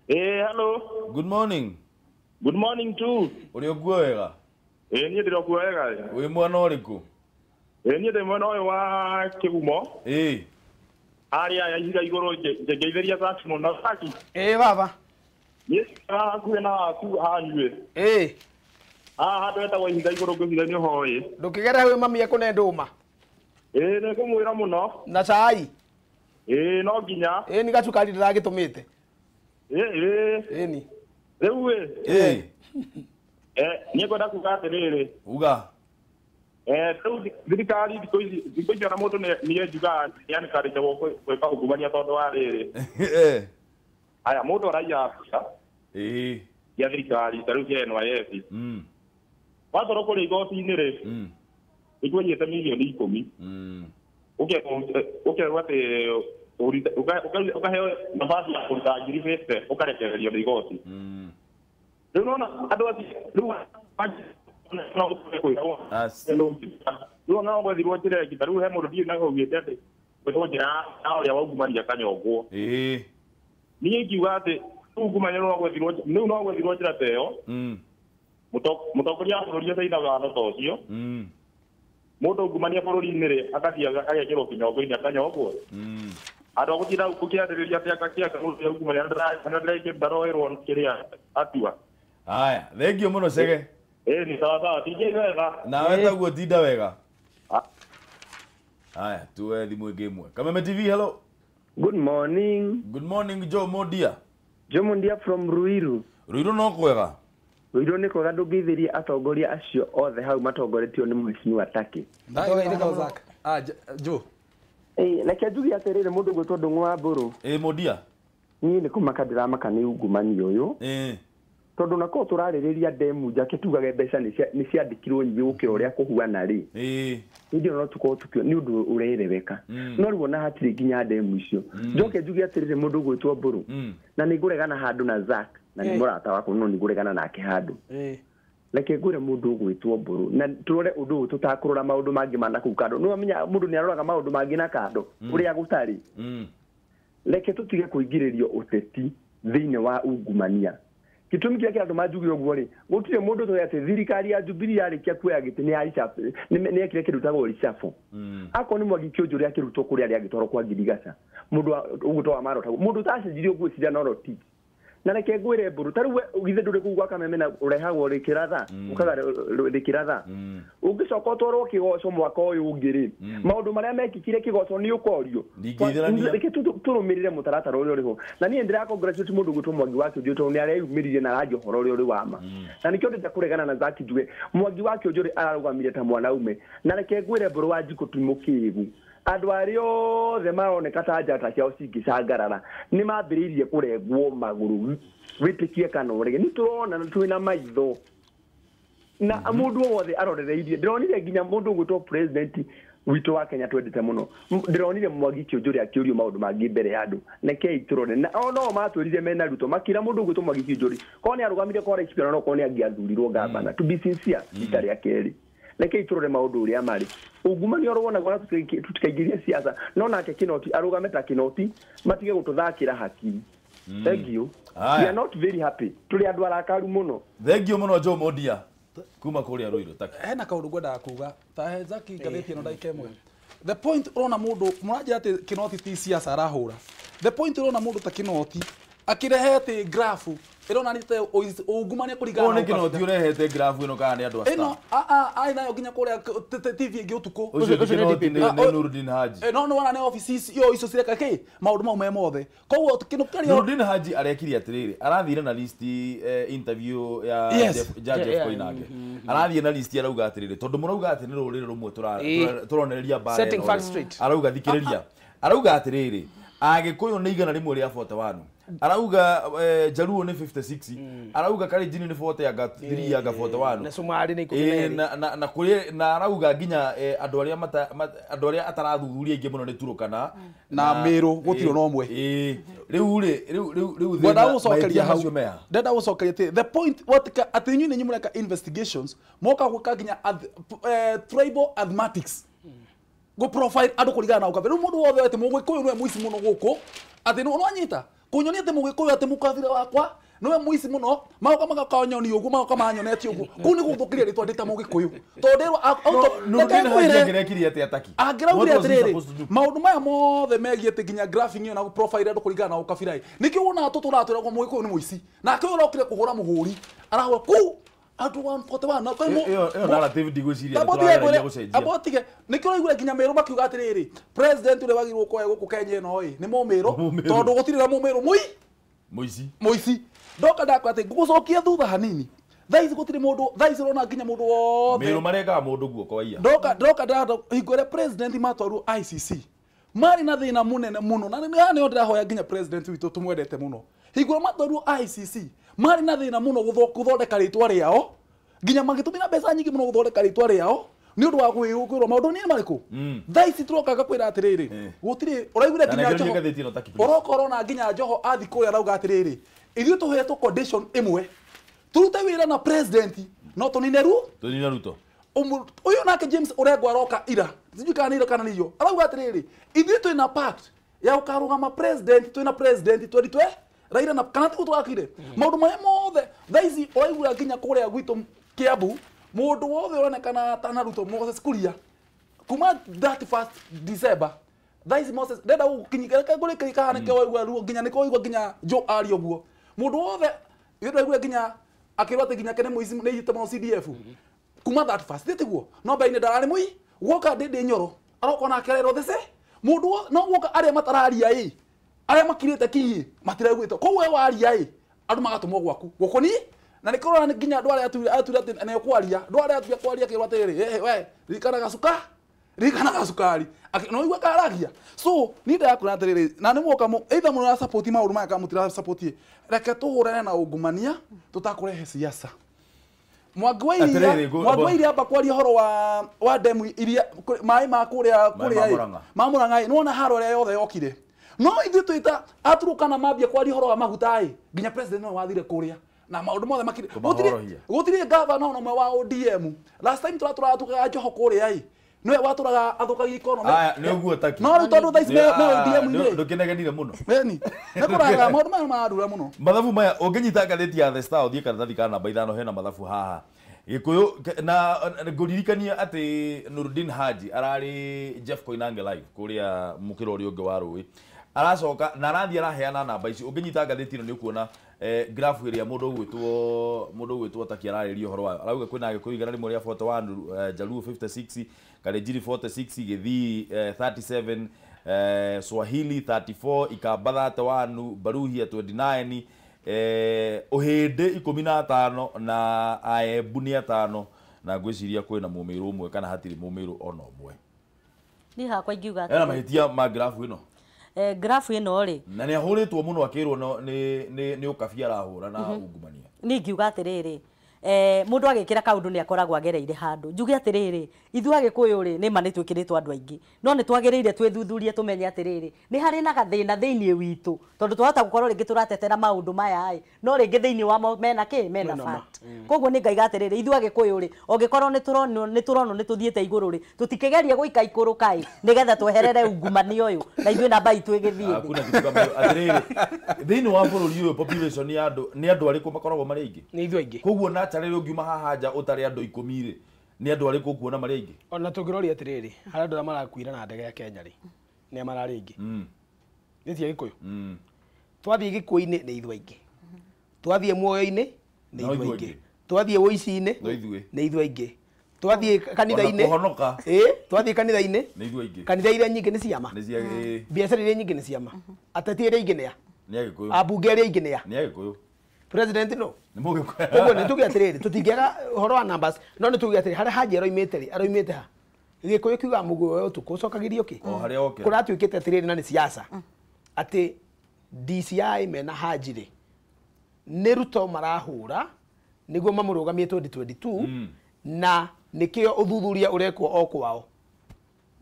Hello. Good morning. Good morning too. Uri okuo wega? Niĩ ndĩrokuo wega. Wĩ mwana ũrĩkũ? Niĩ ndĩ mwena ũyũ wa Kĩgumo. Harĩa yahiga igũrũ ngeithĩria taxi mũno Taki. Baba. Niĩ hakuhĩ na waku hanyuĩ. Handũ hetagwo ihiga igũrũ ngwĩciria nĩ ũhoĩ. Ndũkĩgera wĩ mami ekũne ndũma. Nĩ ngũmwĩra mũno. Na cai. No nginya. Ni gacukari ndĩragĩtũmĩte. Ni. Rĩu niĩ ngwenda kuga atĩrĩrĩ. Uga. Rĩu thirikari thikũ ici ona mũndũ nĩ enjugaga nĩanĩkarĩte gwĩka ungumania tondũ wa rĩrĩ. Aya mũndũ araiya mbeca cia thirikari ta rĩu cia NYS. Watwarwo kũrĩa igoti-inĩ rĩ ĩkuoyĩte mirioni 10. Ũkerwo atĩ ũkaheo nafasi ya kũruta ngiri 50 ũkarekererio nĩ igoti. Rĩu nona andũ rĩu rĩu ona gwethirwo njĩra ĩngĩ ta rĩu he mũndũ ndirĩ na augĩte atĩ gwĩtwo njĩra ya ũrĩa waungumania kanyongwo. Niĩ ngiuga atĩ ungumania no gwethirwo njĩra ta ĩyo mũtongoria wa bũrũri acaina watho ta ũcio mundu ungumania bururi-ini ri akathia agekirwo kinyongo-ini akanyongwo andu agutira ukiaririria atia akakiaka mundu ungumania ndiraike ndaroerwo kiria atua. Haya, thengio muno Cege. Ni sawa tije wega. Nawe taguo tinda wega. Haya, tuwe thimu ingi imwe. Kameme TV, hello. Good morning. Good morning, Joe Modia. Joe Modia from Ruiru. Ruiru no kwega. Ruiru ni kwega ndungithiria atongoria acio othe hau matongoretio ni Mheshimiwa Taki. Joe. Reke njuge atiriri mundu gwitwo Ndung'u wa Mburu. Modia. Ni kumaka ndiramaka ni ungumania uyu. Tondu nako turaririria ndemu njake tugage mbeca ni ciandikirwo nyingi gukira uria kuhuana ri ndio no tuko tukio ni undu urereweka no ruona hatiri nginya ndemu icio njoke njuge atirire mundu gwitwo Mburu na ni nguregana handu na Zack na ni murata wako no ni nguregana nake handu reke ngure mundu gwitwo Mburu na turore undu tutakurora maundu mangi mana ku kando no amenya mundu ni aroraga maundu mangi na kando uria gutari reke tutige kuingiririo uteti thiine wa ungumania. Kitumi kia andu majugi ogwo ri gutire mundu to yate thirikari ya Jubilee yarikia kuya giti ni aicha ni ekire kindu tago risafo ako ni mwagi kiojo ria kirutwo kuri ari agitoro kwa Girigaca mundu ugutoa marota mundu tacenjirie ogwo cia noroti na reke ngwire Mburu tariwe ugithe ndure kugwa Kameme na urehagwo rikiratha ukaga rikiratha ungicoka twarwo kigoco mwaka uyu ungiri maundu maria mekikire kigoco ni ukorio reke turumirire mutaratara uria uriho na nie ndira congratulate mundu gwitwo Mwangi wa Kĩũnjũrĩ tondu ni areyumiririe na radio horo uria uri wama na nikio ndita kuregana na Zack njuge Mwangi wa Kĩũnjũrĩ ararugamire ta mwana ume na reke ngwire Mburu wa Njiko tumukigu andu ario the maroneka ta njata ciao cingicangarara ni mambiriirie kurengwo maguru witikie kana urege ni turona na twina maitho na mundu wothe arorereirie ndironire nginya mundu gwitwo president wito wa Kenya twendete muno ndironire Mwangi Kĩũnjũrĩ akiurio maundu mangi mbere ya andu neke iturone na no matwirire mena ruto makira mundu gwitwo Mwangi Kĩũnjũrĩ ko ni arugamire ko ra experience no ko ni angiathurirwo gavana to be sincere itari akeri reke iturore maundu uria mari ungumania orwona gwa tutikaingiria siasa no nake Kinoti arugame ta Kinoti matige gututhakira hakiri. Thank you. We are not very happy tuli andu arakaru muno. Thank you muno Joe Modia kuma kuria Ruiru Taki. Hena kaundu gwenda kuga ta Zack ngathĩtie no ndaika imwe. The point urona mundu muraje ati Kinoti ti siasa arahura. The point urona mundu ta Kinoti akirehete grafu irona nite ungumania kuringana na Kinoti urehete grafu ino kana ni andu asta ino ai nayo ginya kuria TV ingi utuko ni Nurdin Haji no wana ne offices yo icio cireka ki maundu mau me mothe koguo Kinoti Nurdin Haji arekiri atiriri arathire na list interview ya Judge Koinange arathire na list arauga atiriri tondu murauga ati ni rurire rumwe turonereria bara setting facts straight arauga thikiriria arauga atiriri Agikuyu ni igana rimwe ria 41 arauga Jaluo ni 56 arauga Kalenjin ni 40 anga 3 anga 41 na Somali ni 12 na kuri na arauga nginya andu aria atarathuthuria ingi muno ni Turukana na Meru gutiro no mwe riu wada gucokeria hau ndenda gucokeria the point what atinyu ni nyumureka investigations moka gwika nginya tribal mathematics go profile andu kurigana na ukabira mundu wothe ati mugikuyu niwe muici muno guku ati no anyita kunyonia ati mugikuyu ati mukabira wakwa niwe muici muno mauka magakanyoni ugu mauka manyoneti ugu kuni guthukiria ritwa ndita mugikuyu tondero ngerekirie ati ataki angiraugire atiriri maundu maya mothe megie ati nginya graphing iyo na profile andu kurigana na ukabirai nikio wona tuturatwira kwa mugikuyu ni muici na akio urokire kugura muhuri arahwa ku atu 141 na kwa iyo narrative digwiciria abotige nikio igure nginya Meru makiuga atiriri president ule wagirwo kwa guku Kenya no ni Meru tondu gutirira Meru muici ndoka ndakwa ati ngugucokia thutha hanini thaici gutiri mundu thaici rona nginya mundu wothe Meru marega mundu guoko wa iya ndoka ndada hingore president matwaru ICC mari na thina munene muno na ni ndirahoya nginya president witu tumwendete muno hingore matwaru ICC mari na thina muno guthondeka ritwa riao nginya magitumira mbeca nyingi muno guthondeka ritwa riao ni undu wa gwikirwo maundu ni mariku thaici turokaga kwira atiriri gutiri uraigure nginya Joho urokoro na nginya Joho athi kuria rauga atiriri ithuĩ tuhetwo condition imwe turute wira na president no tunine Ruto uyu nake James Orengo aroka ira sijui kana ira kana niyo arauga atiriri ithuĩ twina pact ya ukarugama president twina president 2020 Raila na kana tutwakire maundu maya mothe thaici uraigura nginya kuria gwitu Kiambu mundu wothe onekana ta Ruto Moses Kuria kuma 31st December Thais Moses ndenda gukinyika kagure kirikana ke waigwa ruo nginya niko waigwa nginya jo ari oguo mundu wothe yenda nginya akirwa te nginya kene muici ne yita mo CDF kuma 31st nditiguo no mbe ine ndarari mui woka ndindi nyoro aroko na kerero these mundu no woka aria matararia aria makirite kiyi matiregwito ko we waria andu magatumwo gwaku gukoni na nikorora nginya ndware atura ati ne kwaria ndware atua kwaria kirwa tiri we rikana gasukari no igwa karagia so ni nda yakura atiriri na ni muka either mu support maundu maya kamutira support reke tuhurane na ungumania tutakurehe siasa mwagwairia amba kwaria horo wa ndemu iria mai ma kuria mamurangai nona haro ria yothe yokire no ithu tuita aturukana mambia kwaria horo wa magutai nginya president no wathire kuria na maundu mothe makire gutire governor no mwe wa ODM last time tukaga joho kuria no waturaga athukagia economy ni uguo taki no tondu thais me ODM ine ndukinegenire muno beni nekuraga maundu maya madura muno mathabu maya unginyita ngatheti ya The Star uthie karatathi kana namba 5 hena mathabu haha Gikuyu na nguririkania ati Nuruddin Haji arari Jeff Koinange live kuria mukiro uri ungi wa rui aracoka na arathie araheana namba ici unginyita ngatheti ino ni ukuona graph iria mundu gwitwo taki araririo horo wayo arauga kwina Gikuyu igana rimwe ria 41 Jaluo 56 Kalenjin 46 Githii 37 Swahili 34 Ikamba 31 Baruhia 29 Uhinde 15 na Aembu ni 5 na ngwiciria kwina mumiru umwe kana hatiri mumiru ona umwe ni hakwa ingiuga ena mahitia ma graph ino graph ino ri na ni ahuritwo muno akirwo no ni ukabia arahura na ungumania ni ngiuga atiriri mundu agikira kaundu ni akoragwo agereire handu njuge atiriri ithu agikuyu ri ni mani twikiritwo andu aingi no ni twagereire twithuthurie tumenye atiriri ni hari na gathina thiini witu tondu twahota gukorwo ringi turatetera maundu maya no ringi thiini wa mena fact koguo ni ngaiga atiriri ithu agikuyu ri ongikorwo ni turono ni tuthiete iguru ri tutikegeria guika ikuru kai nigetha tweherere ungumania uyu na ithu na bai twigithie kuna kitu kama atiriri thiini wa bururi uyu population ni andu ariku makoragwo mari aingi ni ithu aingi koguo na tarere ungiuma haha nja utari andu 10 ri ni andu ariku kuona mari aingi ona tungirori atiriri hari andu marakuira na ndege ya Kenya ri ni marari aingi nitie Gikuyu twathie Gikuyu-ini ni ithu aingi twathie muoyo-ini ni ithu aingi twathie woici-ini ni ithu aingi twathie kanitha-ini twathie kanitha-ini ni ithu aingi kanitha iria nyingi ni ciama biacara iria nyingi ni ciama ateti iria ingi ni Agikuyu abunge iria ingi ni Agikuyu president no ni muge koguo ni tuge atiriri tutingiaga horo wa numbers no ni tuge atiriri hari haje aroimite ha Gikuyu kiuga muguo utuku cokagirio ki haria oke kuratuikite atiriri na ni siasa ati DCI mena hajire ni ruto marahura niguo mamurugamie 2022 na nikio uthuthuria urekwo okwao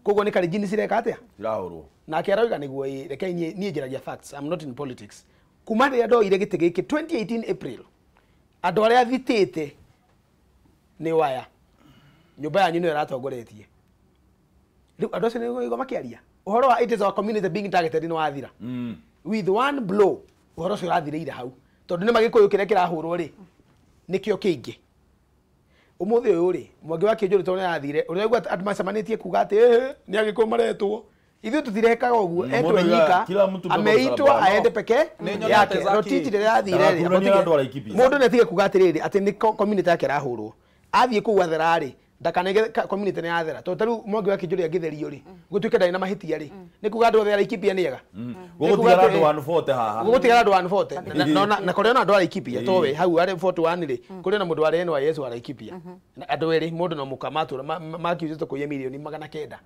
koguo ni Kalenjin cireka atia irahurwo na kiarauga niguo reke nie njiragia facts. I'm not in politics. Kuma ria ndoire gite giki 2018 April andu aria thitite ni waya nyumba yanyu no iratongoretie riu andu acio ni go makiaria uhoro wa it is our community being targeted no wathira with one blow uhoro ucio urathirire hau tondu ni Magikuyu kire kirahurwo ri nikio kingi umuthi uyu ri mwangi wa kinjuri tone yathire uria igwa andu macemanitie kuga ati ni Agikuyu maretwo ithu tutirekaga uguo etwe nyika ameitwa aende peke yake rotiti rire athire ri mundu netige kuga atiriri ati ni community yake rahurwo athie kuwa therari ndakanege community ni yathera to taru mwangi wa kinjuri agitherio ri gutuike ndai na mahitia ri ni kuga andu thera ikipia niega gugutigara andu 140 haha gugutigara andu 140 na kore na andu ara ikipia towe hau ari 41 ri kuri na mundu areno wa Yesu ara ikipia andu eri mundu no mukamatura makiuze kuye milioni 900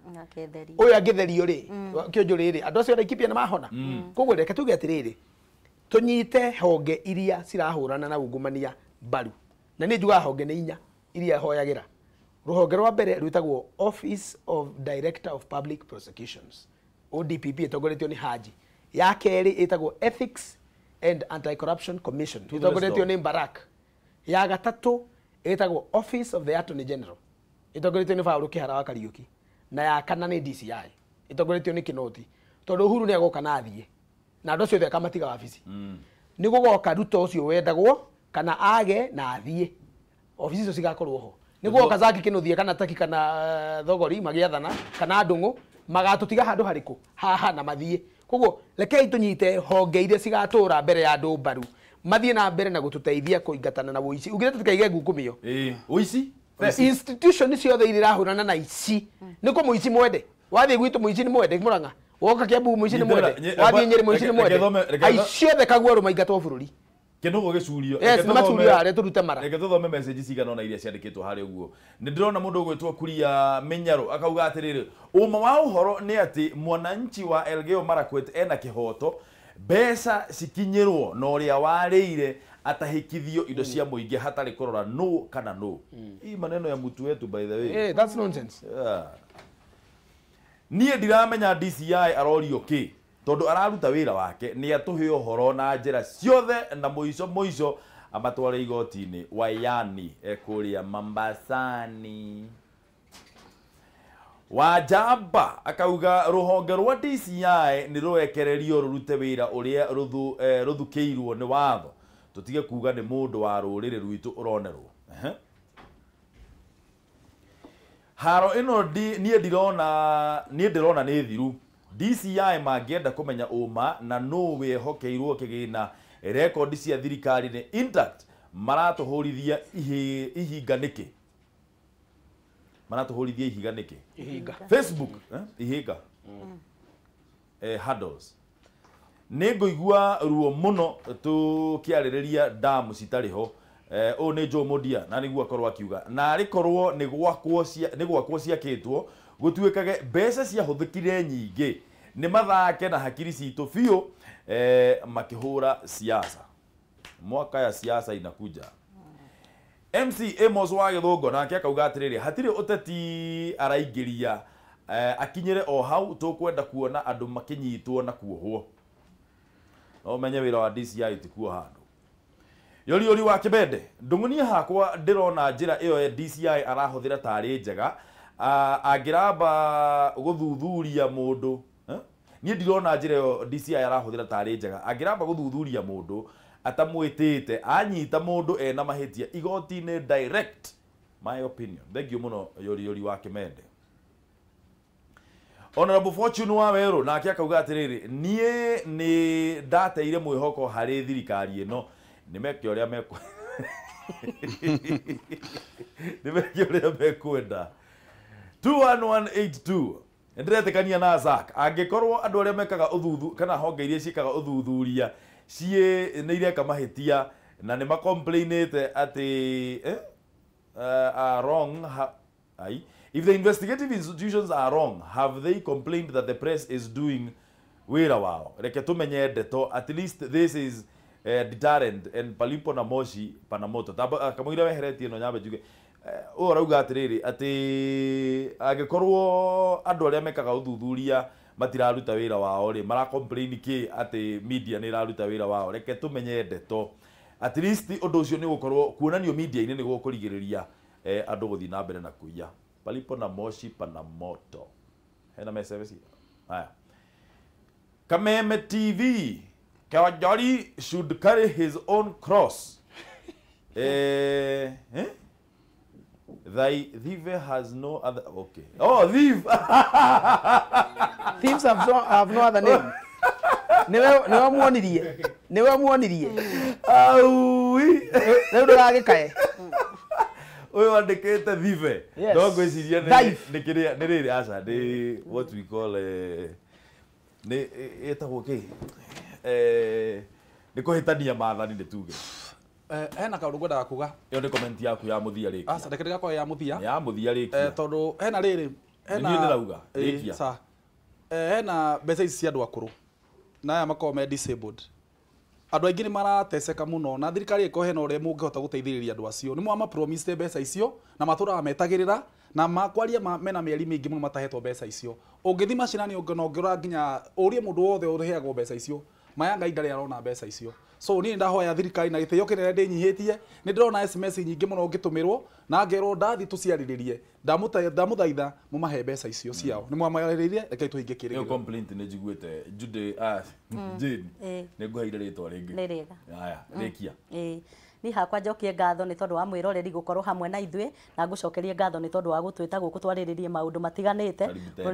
uyu agitherio ri kinjuri ri andu acio ara ikipia na mahona koguo reke tuge atiriri tunyite honge iria cirahurana na ungumania baru na ni njuga honge ni inya iria hoyagira ruhonge rwa mbere rwitagwo Office of Director of Public Prosecutions ODPP itongoretio ni Haji ya keri itagwo Ethics and Anti-Corruption Commission itongoretio ni Barak ya gatatu itagwo Office of the Attorney General itongoretio ni Fauru Kihara wa Kariuki na ya kana ni DCI itongoretio ni Kinoti tondu Uhuru ni agoka na athie na andu acio akamatiga wabici ni gugoka Ruto ucio wendagwo kana age na athie ofisi icio cigakorwo ho niguo kazaki kinuthie kana taki kana thogori magiathana kana ndungu magatutiga handu hariku haha na mathie koguo rekei tunyite honge iria cigatura mbere ya andu mbaru mathie na mbere na gututeithia kuingatana na woici ugire tikaige ngungumio woici institution ciothe irahurana na ici niko muici mwende wathie gwitu muici ni mwende muranga woka Kiambu muici ni mwende wathie Nyeri muici ni mwende aiciothe kaguo rumaingatwo bururi Kenogo gicurio yes macurio are turute mara reke tuthome message cigana na iria ciandikitwo hari uguo ni ndirona mundu gwitwo Kuria Menyaro akauga atiriri uma wa uhoro ni ati mwananchi wa Elgeyo Marakwet ena kihoto mbeca cikinyirwo na uria warire atahikithio indo cia muingi hatari kurora no kana no hii maneno ya mtu wetu by the way that's nonsense nie ndiramenya DCI arorio ki tondu araruta wira wake ni atuhe uhoro na njira ciothe na muico amatware igoti-ini Wayani ekuria Mambasani Wajamba akauga ruhonge rwa DCI ni ruekererio rurute wira uria ruthukiirwo ni watho tutige kuga ni mundu wa rurire rwitu uronerwo haro ino nie ndirona ni thiru DCI mangienda kumenya uma na no wehokeirwo kigina record cia thirikari ni intact maratuhurithia ihinganiki Facebook ihinga handles ninguigua ruo muno tukiaririria damu citariho o ni Jomodia na niguo akorwo akiuga na arikorwo ni gwakwo ciakitwo gutuikage mbeca cia huthikire nyingi ni mathake na hakiri citu biu makihura siasa mwaka ya siasa inakuja MC Amos wa Githungo nake akauga atiriri hatire uteti araingiria akinyire o hau tukwenda kuona andu makinyitwo na kuohwo no menye wira wa DCI tikuo handu yori wa Kibende ndungunia hakwa ndirona njira iyo ya DCI arahuthira tari njega agiramba guthuthuria mundu nie ndirona njira iyo DCI arahuthira tari njega agiramba guthuthuria mundu atamwitite anyita mundu ena mahitia igoti-ini direct my opinion thengio muno yori wa Kimende Honorable Fortune wa Weru nake akauga atiriri nie ni ndateire mwihoko hari thirikari ino nimeke uria meko nimeke uria mekwenda 21182 ndiretekania na Zak angikorwo andu aria mekaga uthuthu kana honge iria ciikaga uthuthuria cie nä ireka mahitia na nä macomplainite ati are wrong if the investigative institutions are wrong have they complained that the press is doing wira wao reke tumenye ndeto at least this is deterrent and palipo na moshi panamoto kamwira weheretie no nyambe njuge urauga atiriri ati agikorwo andu aria mekaga uthuthuria matiraruta wira wao ri mara complain ki ati media ni raruta wira wao reke tumenye ndeto at least undu ucio ni gukorwo kuonanio media ini ni gukurigiriria andu guthi na mbere na kuiya palipo na moshi pana moto hena message haya Kameme TV Kawajari should carry his own cross Thy thief has no other. Okay. Oh, thief. Thieves have no other name. Never muonirie. Never muonirie. Aui. Leo ndagikae. Oyo andikete thief. Dogo iciria ni riri aca ni what we call ni etagwo ki ni kuhitania maathani ni tuge. Hena kaundu ngwendaga kuga iyo ni comment yaku ya muthia riki aca ndeke ndagakwa ya muthia riki tondu hena riri hena ni ndirauga rikia sa hena mbeca ici cia andu akuru na aya makorwo me disabled andu aingi ni marateceka muno na thirikari iko hena uria mungihota guteithiriria andu acio ni mwa promise mbeca icio na maturaga metagirira na makwaria mena mieri mingi muno matahetwo mbeca icio ungithi macinani ungiora nginya urie mundu wothe ureheagwo mbeca icio mayanga indari arona mbeca icio so ni ndahoya thirikari na gitio kinene ndinyihitie ni ndirona SMS nyingi muno ngitumirwo na ngerwo ndathi tuciariririe ndamuthaitha mumahe mbeca icio ciao ni mwamaririe reke tuhinge kirigiro yo complaint ni jiguite Jude Jane ni nguheire ritwa ringi ni riga haya rekia ni hakwa njokie ngatho ni tondu wa mwiroreri gukorwo hamwe na ithuĩ na ngucokerie ngatho ni tondu wa gutwita guku twariririe maundu matiganite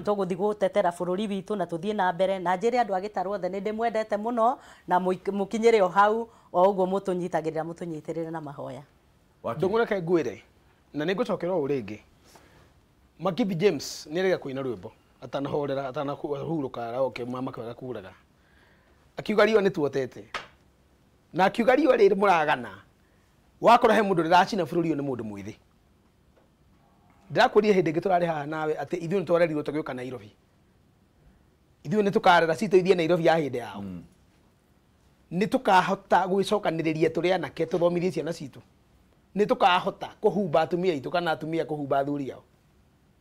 tuguthi gutetera bũrũri witũ na tuthie na mbere na njĩre andu agitarwo the ni ndimwendete muno na mukinyire o hau o uguo mutunyitagirira mutunyitirire na mahoya ndungureke ngwire na ni ngucokera o ringi Makibi James ni rega kuina rwimbo atanahorera atanahuruka oke mama kwega kuraga akiuga rio ni tuotete na akiuga rio riri muragana wakora he mundu riracina bururi ni mundu mwithi ndirakuria hindi ngiturari haha nawe ati ithuĩ ni twarerirwo tugĩũka Nairobi ithuĩ ni tukarera cito ithie Nairobi ya hindi yao ni tukahota gwicokanĩrĩria tũrĩ anake tũthomithie ciana citũ ni tukahota kuhumba atumia itu kana atumia kuhumba athuri yao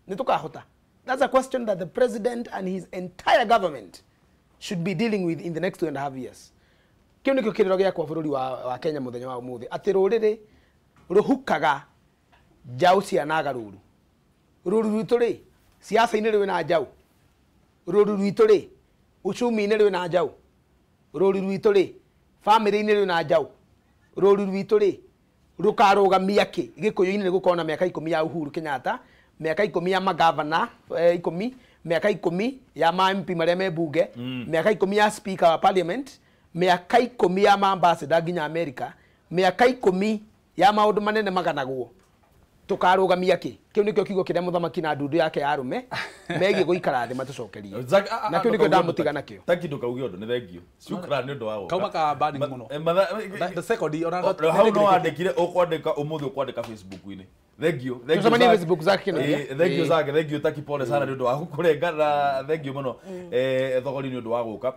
ni tukahota. That's a question that the president and his entire government should be dealing with in the next 2.5 years. Kĩu nĩkĩo kĩrĩro gĩakwa bũrũri wa Kenya mũthenya wa ũmũthĩ atĩ rũrĩrĩ rũhukaga njaũ cia naga rũru rwitũ rĩ siasa-inĩ rwĩ na njaũ rũru rwitũ rĩ uchumi-inĩ rwĩ na njaũ rũru rwitũ rĩ family-inĩ rwĩ na njaũ rũru rwitũ rĩ rukarũgamia kĩ gĩkũyũ-inĩ nĩ gũkorwo na mĩaka 10 ya Uhuru Kenyatta, miaka 10 ya magavana 10, miaka 10 ya MP marĩa me bunge, miaka 10 ya speaker wa parliament, miaka 10 ya ambassador nginya America, miaka 10 ya maundu manene maganagwo tukarũgamia kĩ kĩu nĩkĩo kiugo kĩrĩa mũthamaki na ndundu yake ya arũme megie gũikara thĩ matucokerie na kĩu nĩkĩo ndamũtiga nakĩo taki ndũkauge ũndũ nĩ thengio shukran nĩ ũndũ wa kauma ka burning muno the second ona hau no wandĩkire ũkwandĩka ũmũthĩ ũkwandĩka Facebook-inĩ thengio tucemanie Facebook zake thengio zake thengio taki pole sana nĩ ũndũ wa gũkũrenga na thengio mũno thogori nĩ ũndũ wa gũka